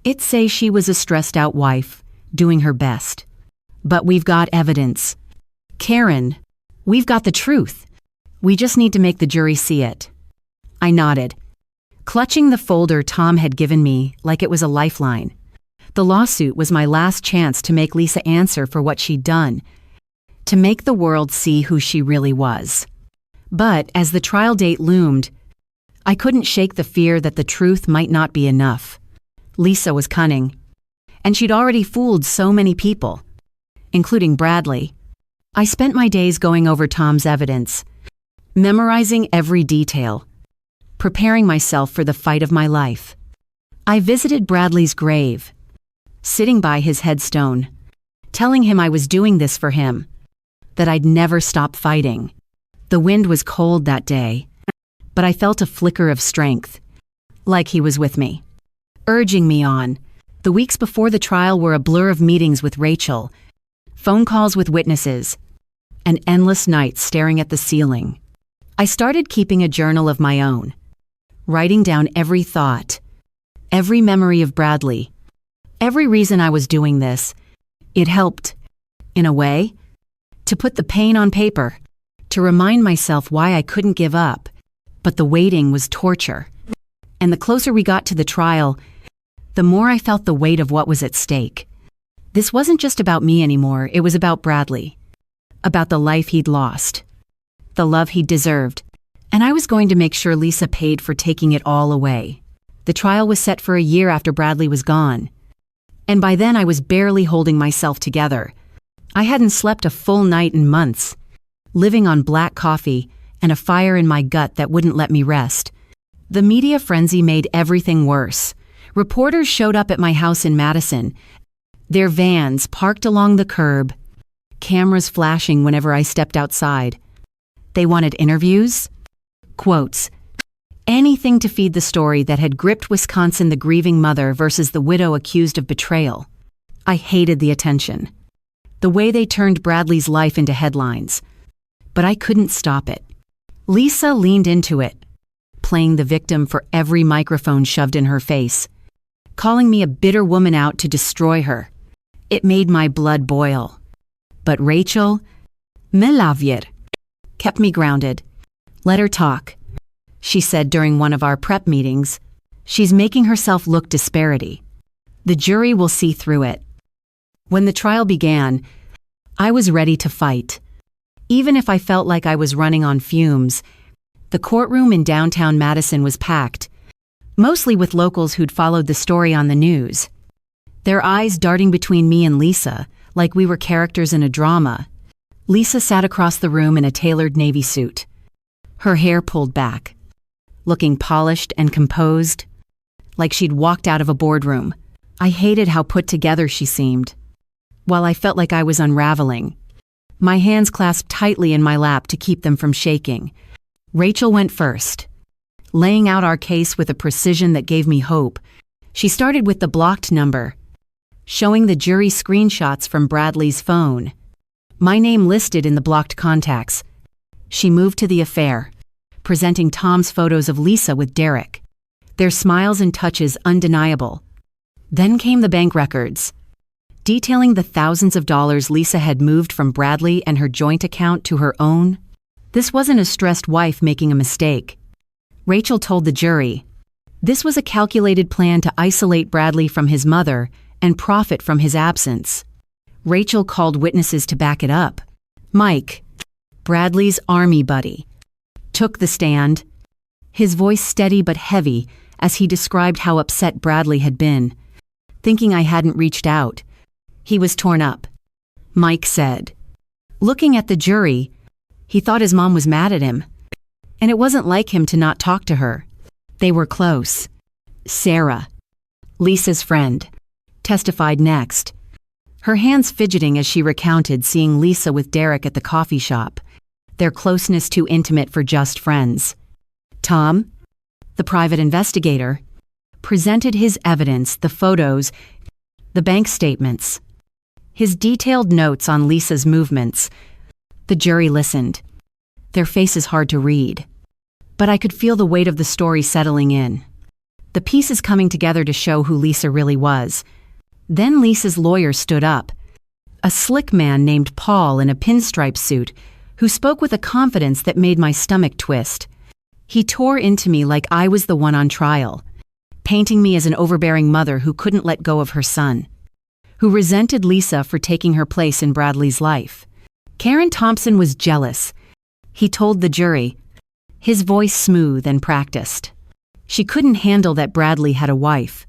Speaker 1: It'd say she was a stressed-out wife, doing her best. But we've got evidence. Karen, we've got the truth. We just need to make the jury see it. I nodded, clutching the folder Tom had given me like it was a lifeline. The lawsuit was my last chance to make Lisa answer for what she'd done, to make the world see who she really was. But as the trial date loomed, I couldn't shake the fear that the truth might not be enough. Lisa was cunning, and she'd already fooled so many people, including Bradley. I spent my days going over Tom's evidence, memorizing every detail, preparing myself for the fight of my life. I visited Bradley's grave, sitting by his headstone, telling him I was doing this for him, that I'd never stop fighting. The wind was cold that day, but I felt a flicker of strength, like he was with me, urging me on. The weeks before the trial were a blur of meetings with Rachel, phone calls with witnesses, and endless nights staring at the ceiling. I started keeping a journal of my own, writing down every thought, every memory of Bradley, every reason I was doing this. It helped, in a way, to put the pain on paper, to remind myself why I couldn't give up. But the waiting was torture. And the closer we got to the trial, the more I felt the weight of what was at stake. This wasn't just about me anymore, it was about Bradley, about the life he'd lost, the love he'd deserved, and I was going to make sure Lisa paid for taking it all away. The trial was set for a year after Bradley was gone, and by then I was barely holding myself together. I hadn't slept a full night in months, living on black coffee and a fire in my gut that wouldn't let me rest. The media frenzy made everything worse. Reporters showed up at my house in Madison, their vans parked along the curb, cameras flashing whenever I stepped outside. They wanted interviews, quotes, anything to feed the story that had gripped Wisconsin, the grieving mother versus the widow accused of betrayal. I hated the attention, the way they turned Bradley's life into headlines. But I couldn't stop it. Lisa leaned into it, playing the victim for every microphone shoved in her face, calling me a bitter woman out to destroy her. It made my blood boil. But Rachel, me lavier, kept me grounded. Let her talk, she said during one of our prep meetings. She's making herself look disparity. The jury will see through it. When the trial began, I was ready to fight. Even if I felt like I was running on fumes, the courtroom in downtown Madison was packed, mostly with locals who'd followed the story on the news, their eyes darting between me and Lisa like we were characters in a drama. Lisa sat across the room in a tailored navy suit, her hair pulled back, looking polished and composed, like she'd walked out of a boardroom. I hated how put together she seemed, while I felt like I was unraveling, my hands clasped tightly in my lap to keep them from shaking. Rachel went first, laying out our case with a precision that gave me hope. She started with the blocked number, showing the jury screenshots from Bradley's phone, my name listed in the blocked contacts. She moved to the affair, presenting Tom's photos of Lisa with Derek, their smiles and touches undeniable. Then came the bank records, detailing the thousands of dollars Lisa had moved from Bradley and her joint account to her own. This wasn't a stressed wife making a mistake. Rachel told the jury, this was a calculated plan to isolate Bradley from his mother and profit from his absence. Rachel called witnesses to back it up. Mike, Bradley's army buddy, took the stand, his voice steady but heavy as he described how upset Bradley had been, thinking I hadn't reached out. He was torn up, Mike said. Looking at the jury, he thought his mom was mad at him. And it wasn't like him to not talk to her. They were close. Sarah, Lisa's friend, testified next. her hands fidgeting as she recounted seeing Lisa with Derek at the coffee shop, their closeness too intimate for just friends. Tom, the private investigator, presented his evidence, the photos, the bank statements, his detailed notes on Lisa's movements. The jury listened, their faces hard to read. But I could feel the weight of the story settling in, the pieces coming together to show who Lisa really was. Then Lisa's lawyer stood up, a slick man named Paul in a pinstripe suit, who spoke with a confidence that made my stomach twist. He tore into me like I was the one on trial, painting me as an overbearing mother who couldn't let go of her son, who resented Lisa for taking her place in Bradley's life. Karen Thompson was jealous, he told the jury, his voice smooth and practiced. She couldn't handle that Bradley had a wife,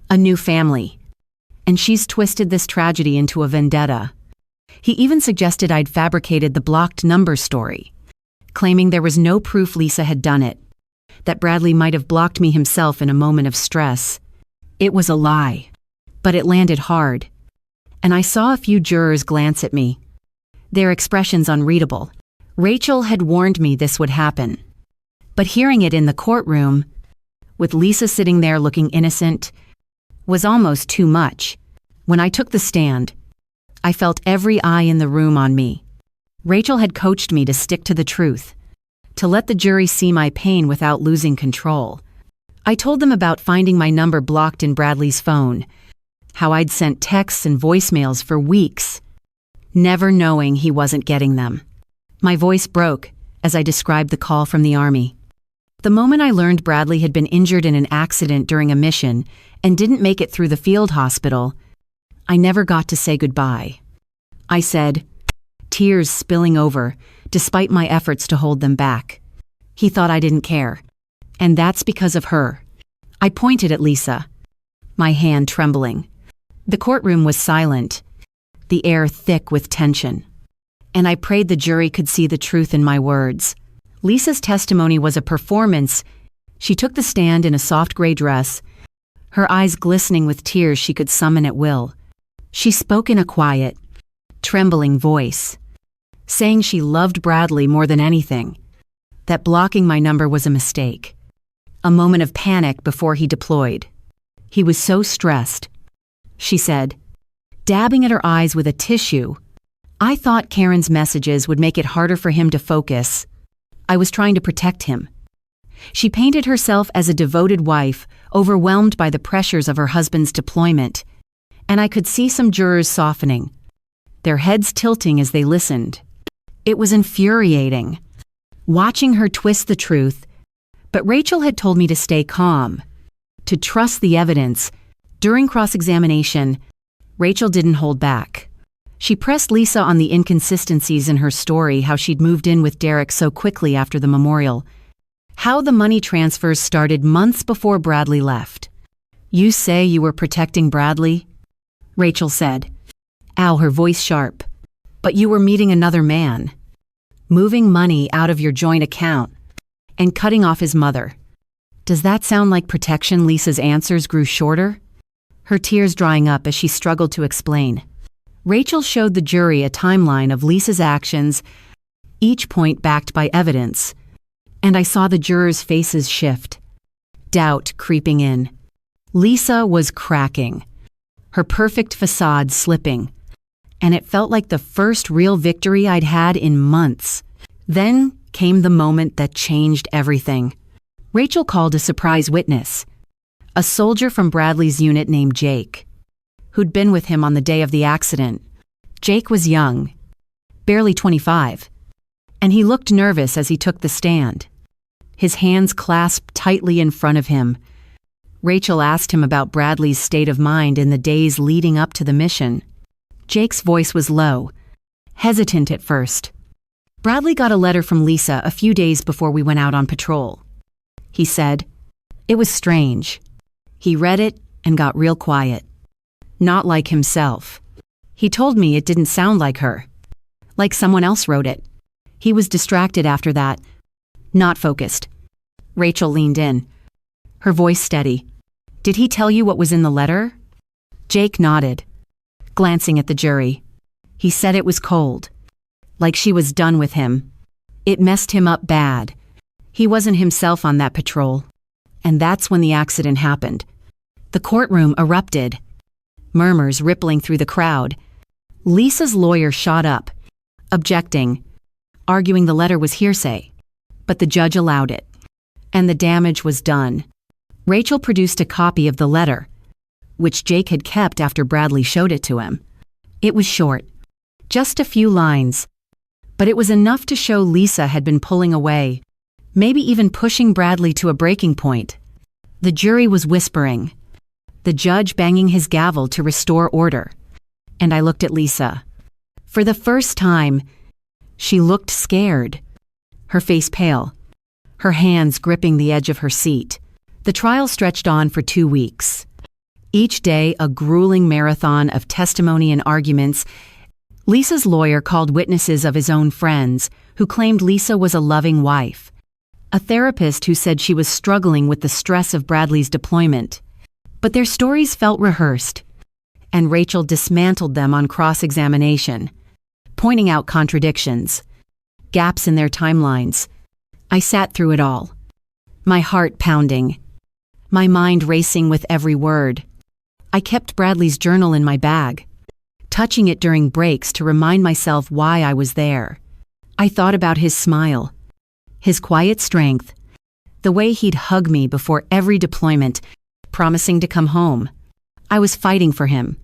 Speaker 1: a new family, and she's twisted this tragedy into a vendetta. He even suggested I'd fabricated the blocked number story, claiming there was no proof Lisa had done it, that Bradley might have blocked me himself in a moment of stress. It was a lie, but it landed hard, and I saw a few jurors glance at me, their expressions unreadable. Rachel had warned me this would happen, but hearing it in the courtroom, with Lisa sitting there looking innocent, was almost too much. When I took the stand, I felt every eye in the room on me. Rachel had coached me to stick to the truth, to let the jury see my pain without losing control. I told them about finding my number blocked in Bradley's phone, how I'd sent texts and voicemails for weeks, never knowing he wasn't getting them. My voice broke as I described the call from the Army. The moment I learned Bradley had been injured in an accident during a mission and didn't make it through the field hospital, I never got to say goodbye. I said, tears spilling over, despite my efforts to hold them back. He thought I didn't care. And that's because of her. I pointed at Lisa, my hand trembling. The courtroom was silent, the air thick with tension. And I prayed the jury could see the truth in my words. Lisa's testimony was a performance. She took the stand in a soft gray dress, her eyes glistening with tears she could summon at will. She spoke in a quiet, trembling voice, saying she loved Bradley more than anything, that blocking my number was a mistake, a moment of panic before he deployed. He was so stressed, she said, dabbing at her eyes with a tissue. I thought Karen's messages would make it harder for him to focus. I was trying to protect him. She painted herself as a devoted wife, overwhelmed by the pressures of her husband's deployment, and I could see some jurors softening, their heads tilting as they listened. It was infuriating, watching her twist the truth, but Rachel had told me to stay calm, to trust the evidence. During cross-examination, Rachel didn't hold back. She pressed Lisa on the inconsistencies in her story, how she'd moved in with Derek so quickly after the memorial, how the money transfers started months before Bradley left. You say you were protecting Bradley? Rachel said, her voice sharp. But you were meeting another man, moving money out of your joint account, and cutting off his mother. Does that sound like protection? Lisa's answers grew shorter, her tears drying up as she struggled to explain. Rachel showed the jury a timeline of Lisa's actions, each point backed by evidence, and I saw the jurors' faces shift, doubt creeping in. Lisa was cracking, her perfect facade slipping, and it felt like the first real victory I'd had in months. Then came the moment that changed everything. Rachel called a surprise witness, a soldier from Bradley's unit named Jake, who'd been with him on the day of the accident. Jake was young, barely 25, and he looked nervous as he took the stand, his hands clasped tightly in front of him. Rachel asked him about Bradley's state of mind in the days leading up to the mission. Jake's voice was low, hesitant at first. Bradley got a letter from Lisa a few days before we went out on patrol, he said. It was strange. He read it and got real quiet. Not like himself. He told me it didn't sound like her, like someone else wrote it. He was distracted after that, not focused. Rachel leaned in, her voice steady. Did he tell you what was in the letter? Jake nodded. glancing at the jury. He said it was cold. Like she was done with him. It messed him up bad. He wasn't himself on that patrol. And that's when the accident happened. The courtroom erupted. Murmurs rippling through the crowd. Lisa's lawyer shot up, objecting, arguing the letter was hearsay. But the judge allowed it. And the damage was done. Rachel produced a copy of the letter, which Jake had kept after Bradley showed it to him. It was short, just a few lines, but it was enough to show Lisa had been pulling away, maybe even pushing Bradley to a breaking point. The jury was whispering, the judge banging his gavel to restore order, and I looked at Lisa. For the first time, she looked scared, her face pale, her hands gripping the edge of her seat. The trial stretched on for 2 weeks. Each day, a grueling marathon of testimony and arguments. Lisa's lawyer called witnesses of his own friends, who claimed Lisa was a loving wife. A therapist who said she was struggling with the stress of Bradley's deployment. But their stories felt rehearsed, and Rachel dismantled them on cross-examination, pointing out contradictions, gaps in their timelines. I sat through it all, my heart pounding, my mind racing with every word. I kept Bradley's journal in my bag, touching it during breaks to remind myself why I was there. I thought about his smile, his quiet strength, the way he'd hug me before every deployment, promising to come home. I was fighting for him,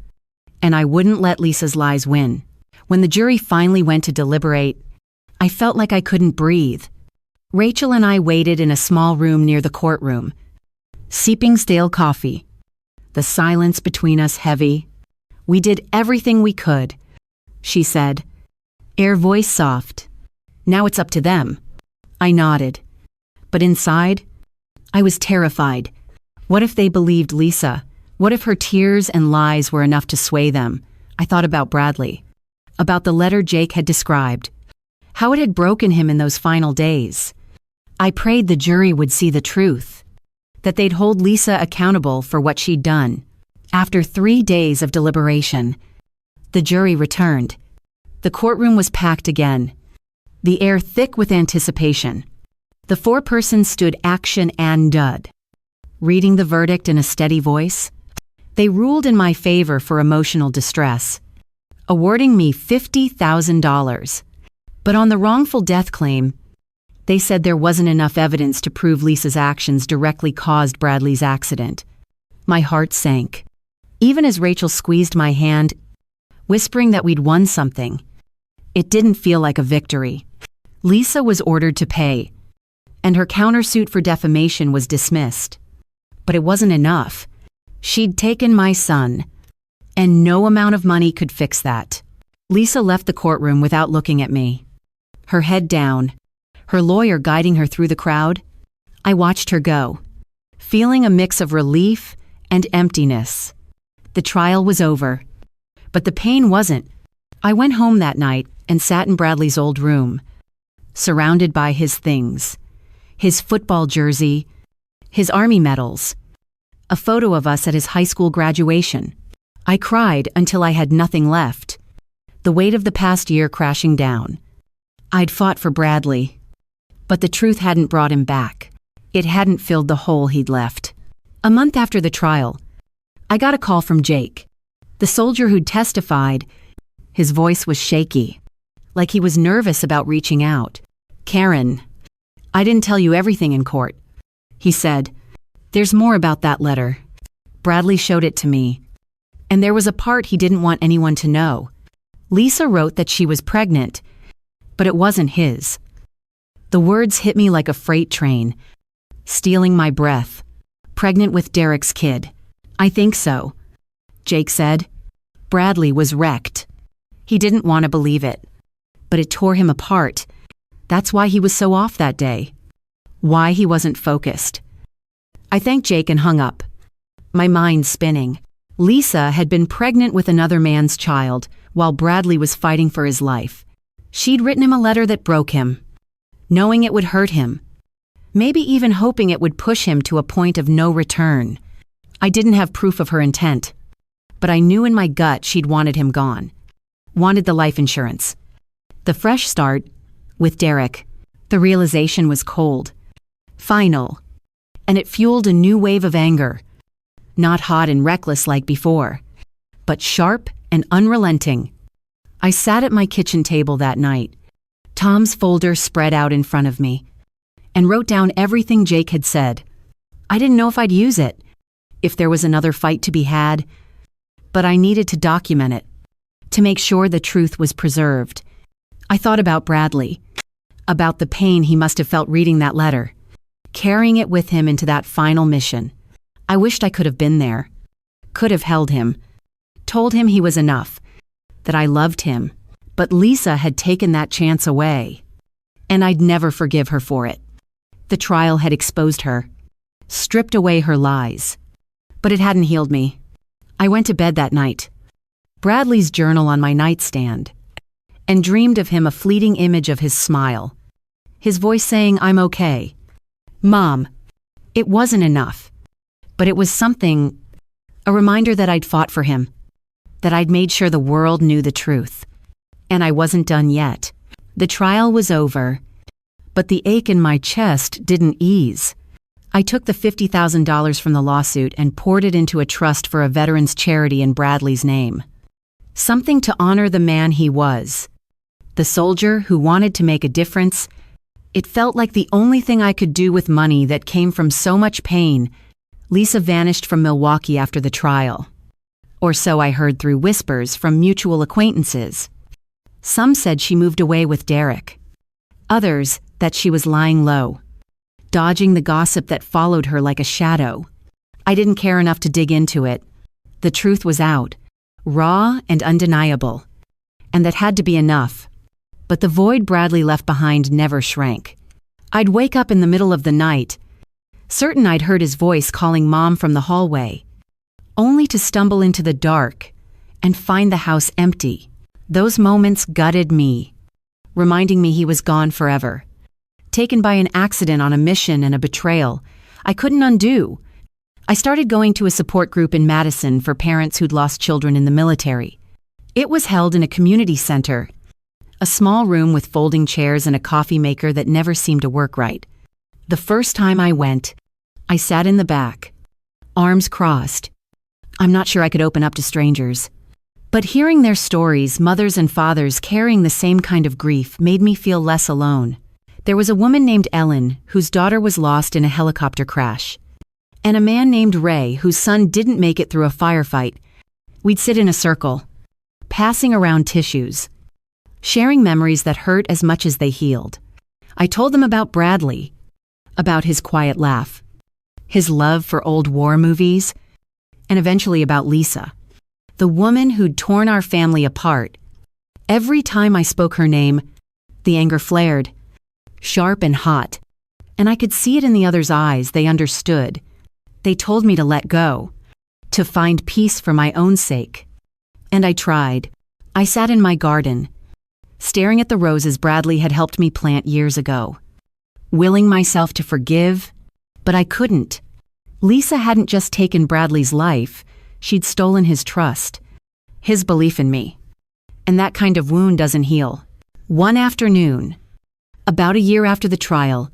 Speaker 1: and I wouldn't let Lisa's lies win. When the jury finally went to deliberate, I felt like I couldn't breathe. Rachel and I waited in a small room near the courtroom, sipping stale coffee. The silence between us heavy. We did everything we could, she said, her voice soft. Now it's up to them. I nodded. But inside, I was terrified. What if they believed Lisa? What if her tears and lies were enough to sway them? I thought about Bradley, about the letter Jake had described, how it had broken him in those final days. I prayed the jury would see the truth, that they'd hold Lisa accountable for what she'd done. After 3 days of deliberation, the jury returned. The courtroom was packed again, the air thick with anticipation. The 4 persons stood action and dud, reading the verdict in a steady voice. They ruled in my favor for emotional distress, awarding me $50,000. But on the wrongful death claim, they said there wasn't enough evidence to prove Lisa's actions directly caused Bradley's accident. My heart sank, even as Rachel squeezed my hand, whispering that we'd won something. It didn't feel like a victory. Lisa was ordered to pay, and her countersuit for defamation was dismissed. But it wasn't enough. She'd taken my son, and no amount of money could fix that. Lisa left the courtroom without looking at me, her head down, her lawyer guiding her through the crowd. I watched her go, feeling a mix of relief and emptiness. The trial was over, but the pain wasn't. I went home that night and sat in Bradley's old room, surrounded by his things, his football jersey, his Army medals, a photo of us at his high school graduation. I cried until I had nothing left, the weight of the past year crashing down. I'd fought for Bradley, but the truth hadn't brought him back. It hadn't filled the hole he'd left. A month after the trial, I got a call from Jake, the soldier who'd testified. His voice was shaky, like he was nervous about reaching out. "Karen, I didn't tell you everything in court," he said. "There's more about that letter. Bradley showed it to me, and there was a part he didn't want anyone to know. Lisa wrote that she was pregnant, but it wasn't his." The words hit me like a freight train, stealing my breath. "Pregnant with Derek's kid." "I think so," Jake said. Bradley was wrecked. He didn't want to believe it, but it tore him apart. That's why he was so off that day. Why he wasn't focused. I thanked Jake and hung up, my mind spinning. Lisa had been pregnant with another man's child while Bradley was fighting for his life. She'd written him a letter that broke him, knowing it would hurt him, maybe even hoping it would push him to a point of no return. I didn't have proof of her intent, but I knew in my gut she'd wanted him gone. Wanted the life insurance. The fresh start, with Derek. The realization was cold. Final. And it fueled a new wave of anger. Not hot and reckless like before, but sharp and unrelenting. I sat at my kitchen table that night, Tom's folder spread out in front of me, and wrote down everything Jake had said. I didn't know if I'd use it, if there was another fight to be had, but I needed to document it, to make sure the truth was preserved. I thought about Bradley, about the pain he must have felt reading that letter, carrying it with him into that final mission. I wished I could have been there, could have held him, told him he was enough, that I loved him, but Lisa had taken that chance away, and I'd never forgive her for it. The trial had exposed her, stripped away her lies, but it hadn't healed me. I went to bed that night, Bradley's journal on my nightstand, and dreamed of him, a fleeting image of his smile, his voice saying, "I'm okay. Mom." It wasn't enough, but it was something, a reminder that I'd fought for him, that I'd made sure the world knew the truth. And I wasn't done yet. The trial was over, but the ache in my chest didn't ease. I took the $50,000 from the lawsuit and poured it into a trust for a veterans charity in Bradley's name. Something to honor the man he was, the soldier who wanted to make a difference. It felt like the only thing I could do with money that came from so much pain. Lisa vanished from Milwaukee after the trial. Or so I heard through whispers from mutual acquaintances. Some said she moved away with Derek. Others, that she was lying low, dodging the gossip that followed her like a shadow. I didn't care enough to dig into it. The truth was out, raw and undeniable, and that had to be enough. But the void Bradley left behind never shrank. I'd wake up in the middle of the night, certain I'd heard his voice calling Mom from the hallway, only to stumble into the dark and find the house empty. Those moments gutted me, reminding me he was gone forever, taken by an accident on a mission and a betrayal I couldn't undo. I started going to a support group in Madison for parents who'd lost children in the military. It was held in a community center, a small room with folding chairs and a coffee maker that never seemed to work right. The first time I went, I sat in the back, arms crossed. I'm not sure I could open up to strangers. But hearing their stories, mothers and fathers carrying the same kind of grief, made me feel less alone. There was a woman named Ellen, whose daughter was lost in a helicopter crash, and a man named Ray, whose son didn't make it through a firefight. We'd sit in a circle, passing around tissues, sharing memories that hurt as much as they healed. I told them about Bradley, about his quiet laugh, his love for old war movies, and eventually about Lisa, the woman who'd torn our family apart. Every time I spoke her name, the anger flared, sharp and hot, and I could see it in the others' eyes. They understood. They told me to let go, to find peace for my own sake. And I tried. I sat in my garden, staring at the roses Bradley had helped me plant years ago, willing myself to forgive, but I couldn't. Lisa hadn't just taken Bradley's life, she'd stolen his trust, his belief in me. And that kind of wound doesn't heal. One afternoon, about a year after the trial,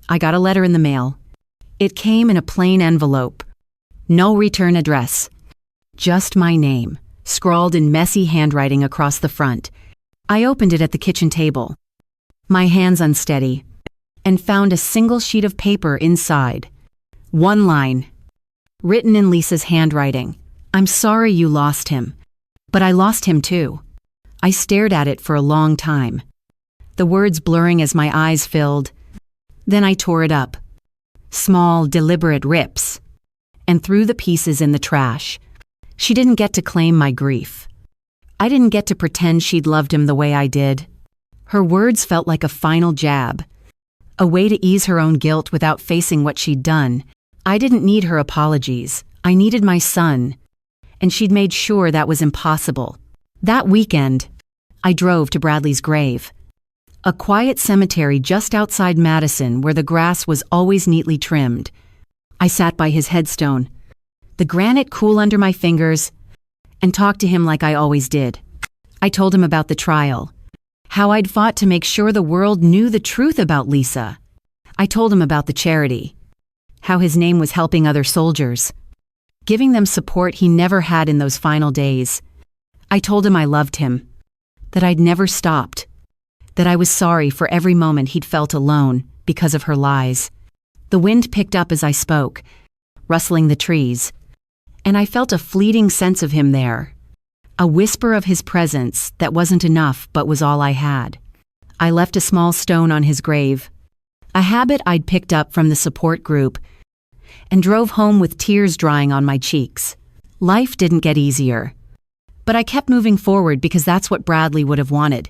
Speaker 1: I got a letter in the mail. It came in a plain envelope, no return address, just my name, scrawled in messy handwriting across the front. I opened it at the kitchen table, my hands unsteady, and found a single sheet of paper inside. One line, written in Lisa's handwriting. "I'm sorry you lost him, but I lost him too." I stared at it for a long time, the words blurring as my eyes filled. Then I tore it up, small, deliberate rips, and threw the pieces in the trash. She didn't get to claim my grief. I didn't get to pretend she'd loved him the way I did. Her words felt like a final jab, a way to ease her own guilt without facing what she'd done. I didn't need her apologies. I needed my son, and she'd made sure that was impossible. That weekend, I drove to Bradley's grave, a quiet cemetery just outside Madison where the grass was always neatly trimmed. I sat by his headstone, the granite cool under my fingers, and talked to him like I always did. I told him about the trial, how I'd fought to make sure the world knew the truth about Lisa. I told him about the charity, how his name was helping other soldiers, giving them support he never had in those final days. I told him I loved him, that I'd never stopped, that I was sorry for every moment he'd felt alone because of her lies. The wind picked up as I spoke, rustling the trees, and I felt a fleeting sense of him there, a whisper of his presence that wasn't enough but was all I had. I left a small stone on his grave, a habit I'd picked up from the support group, and drove home with tears drying on my cheeks. Life didn't get easier, but I kept moving forward because that's what Bradley would have wanted.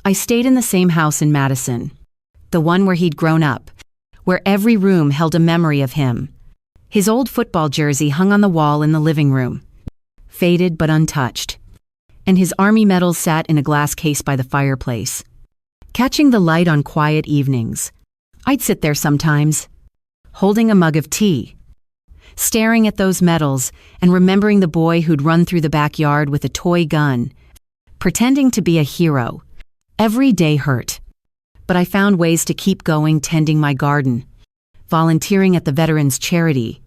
Speaker 1: I stayed in the same house in Madison, the one where he'd grown up, where every room held a memory of him. His old football jersey hung on the wall in the living room, faded but untouched, and his Army medals sat in a glass case by the fireplace. Catching the light on quiet evenings, I'd sit there sometimes, holding a mug of tea, staring at those medals and remembering the boy who'd run through the backyard with a toy gun, pretending to be a hero. Every day hurt, but I found ways to keep going, tending my garden, volunteering at the veterans' charity,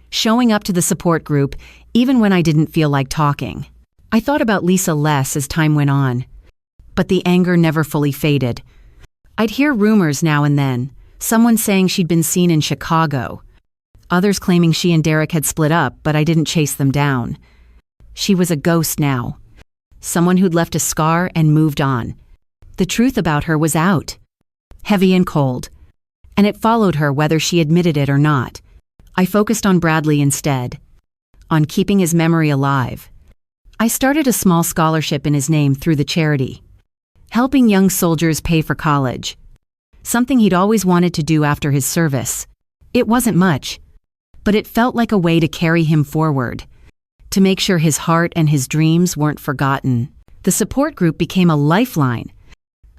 Speaker 1: showing up to the support group even when I didn't feel like talking. I thought about Lisa less as time went on, but the anger never fully faded. I'd hear rumors now and then, someone saying she'd been seen in Chicago, others claiming she and Derek had split up, but I didn't chase them down. She was a ghost now, someone who'd left a scar and moved on. The truth about her was out, heavy and cold, and it followed her whether she admitted it or not. I focused on Bradley instead, on keeping his memory alive. I started a small scholarship in his name through the charity, helping young soldiers pay for college, something he'd always wanted to do after his service. It wasn't much, but it felt like a way to carry him forward, to make sure his heart and his dreams weren't forgotten. The support group became a lifeline,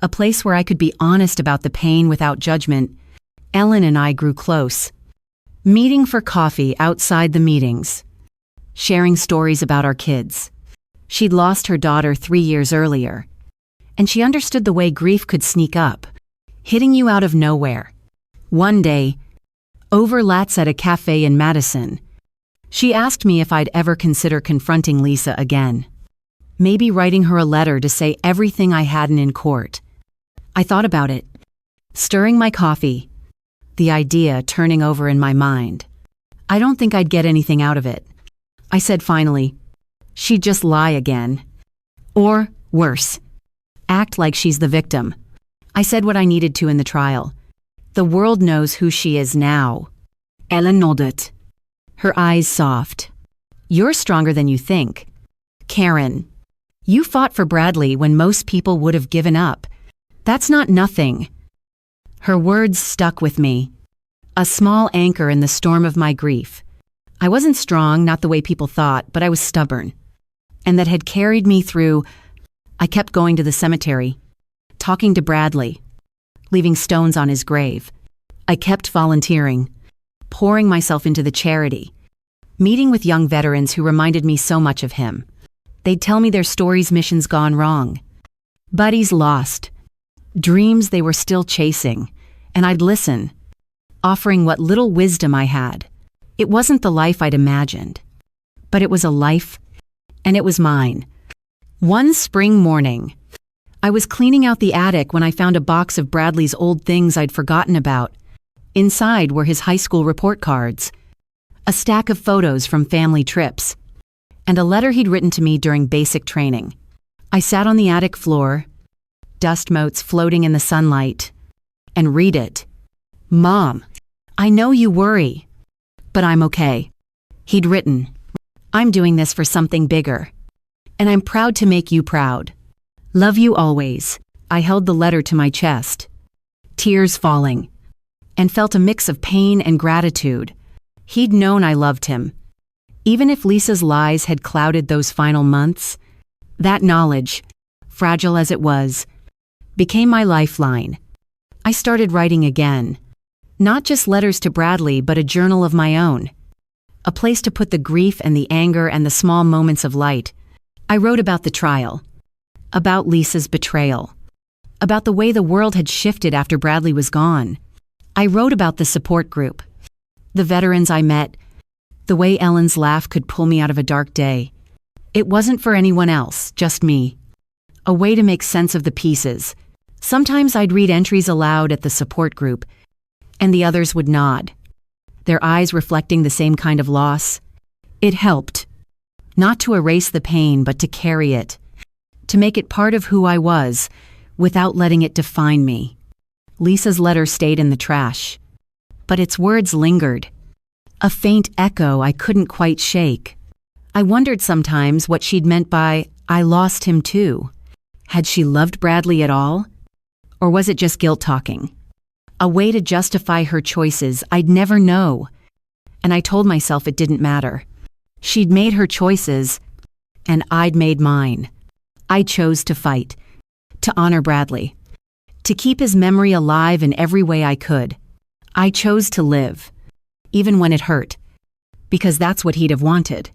Speaker 1: a place where I could be honest about the pain without judgment. Ellen and I grew close, meeting for coffee outside the meetings, sharing stories about our kids. She'd lost her daughter 3 years earlier, and she understood the way grief could sneak up, hitting you out of nowhere. One day, over Lats at a cafe in Madison, she asked me if I'd ever consider confronting Lisa again. Maybe writing her a letter to say everything I hadn't in court. I thought about it, stirring my coffee, the idea turning over in my mind. I don't think I'd get anything out of it. I said finally, she'd just lie again. Or, worse, act like she's the victim. I said what I needed to in the trial. The world knows who she is now. Ellen nodded, her eyes soft. You're stronger than you think. Karen, you fought for Bradley when most people would have given up. That's not nothing. Her words stuck with me, a small anchor in the storm of my grief. I wasn't strong, not the way people thought, but I was stubborn. And that had carried me through. I kept going to the cemetery, talking to Bradley, leaving stones on his grave. I kept volunteering, pouring myself into the charity, meeting with young veterans who reminded me so much of him. They'd tell me their stories' missions gone wrong, buddies lost, dreams they were still chasing, and I'd listen, offering what little wisdom I had. It wasn't the life I'd imagined, but it was a life, and it was mine. One spring morning, I was cleaning out the attic when I found a box of Bradley's old things I'd forgotten about. Inside were his high school report cards, a stack of photos from family trips, and a letter he'd written to me during basic training. I sat on the attic floor, dust motes floating in the sunlight, and read it. Mom, I know you worry, but I'm okay. He'd written, I'm doing this for something bigger, and I'm proud to make you proud. Love you always. I held the letter to my chest, tears falling, and felt a mix of pain and gratitude. He'd known I loved him. Even if Lisa's lies had clouded those final months, that knowledge, fragile as it was, became my lifeline. I started writing again. Not just letters to Bradley, but a journal of my own. A place to put the grief and the anger and the small moments of light. I wrote about the trial, about Lisa's betrayal, about the way the world had shifted after Bradley was gone. I wrote about the support group, the veterans I met, the way Ellen's laugh could pull me out of a dark day. It wasn't for anyone else, just me. A way to make sense of the pieces. Sometimes I'd read entries aloud at the support group, and the others would nod, their eyes reflecting the same kind of loss. It helped. Not to erase the pain, but to carry it. To make it part of who I was, without letting it define me. Lisa's letter stayed in the trash, but its words lingered. A faint echo I couldn't quite shake. I wondered sometimes what she'd meant by, "I lost him too." Had she loved Bradley at all? Or was it just guilt talking? A way to justify her choices I'd never know. And I told myself it didn't matter. She'd made her choices, and I'd made mine. I chose to fight, to honor Bradley, to keep his memory alive in every way I could. I chose to live, even when it hurt, because that's what he'd have wanted.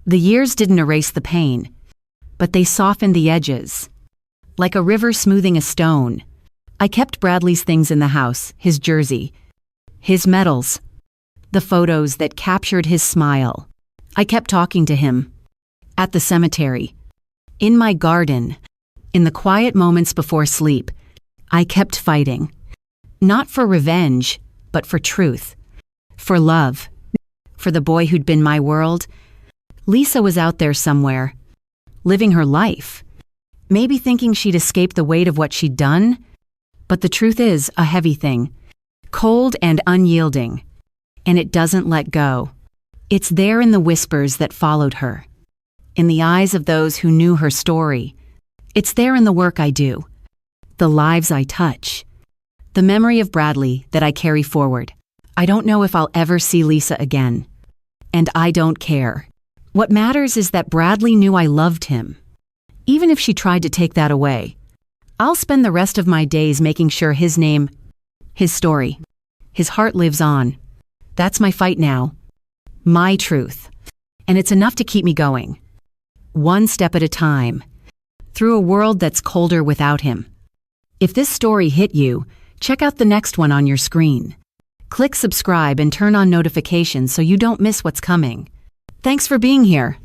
Speaker 1: The years didn't erase the pain, but they softened the edges. Like a river smoothing a stone, I kept Bradley's things in the house, his jersey, his medals, the photos that captured his smile. I kept talking to him, at the cemetery, in my garden, in the quiet moments before sleep. I kept fighting, not for revenge, but for truth, for love, for the boy who'd been my world. Lisa was out there somewhere, living her life, maybe thinking she'd escape the weight of what she'd done, but the truth is a heavy thing, cold and unyielding, and it doesn't let go. It's there in the whispers that followed her, in the eyes of those who knew her story. It's there in the work I do, the lives I touch, the memory of Bradley that I carry forward. I don't know if I'll ever see Lisa again, and I don't care. What matters is that Bradley knew I loved him. Even if she tried to take that away, I'll spend the rest of my days making sure his name, his story, his heart lives on. That's my fight now. My truth. And it's enough to keep me going. One step at a time. Through a world that's colder without him. If this story hit you, check out the next one on your screen. Click subscribe and turn on notifications so you don't miss what's coming. Thanks for being here.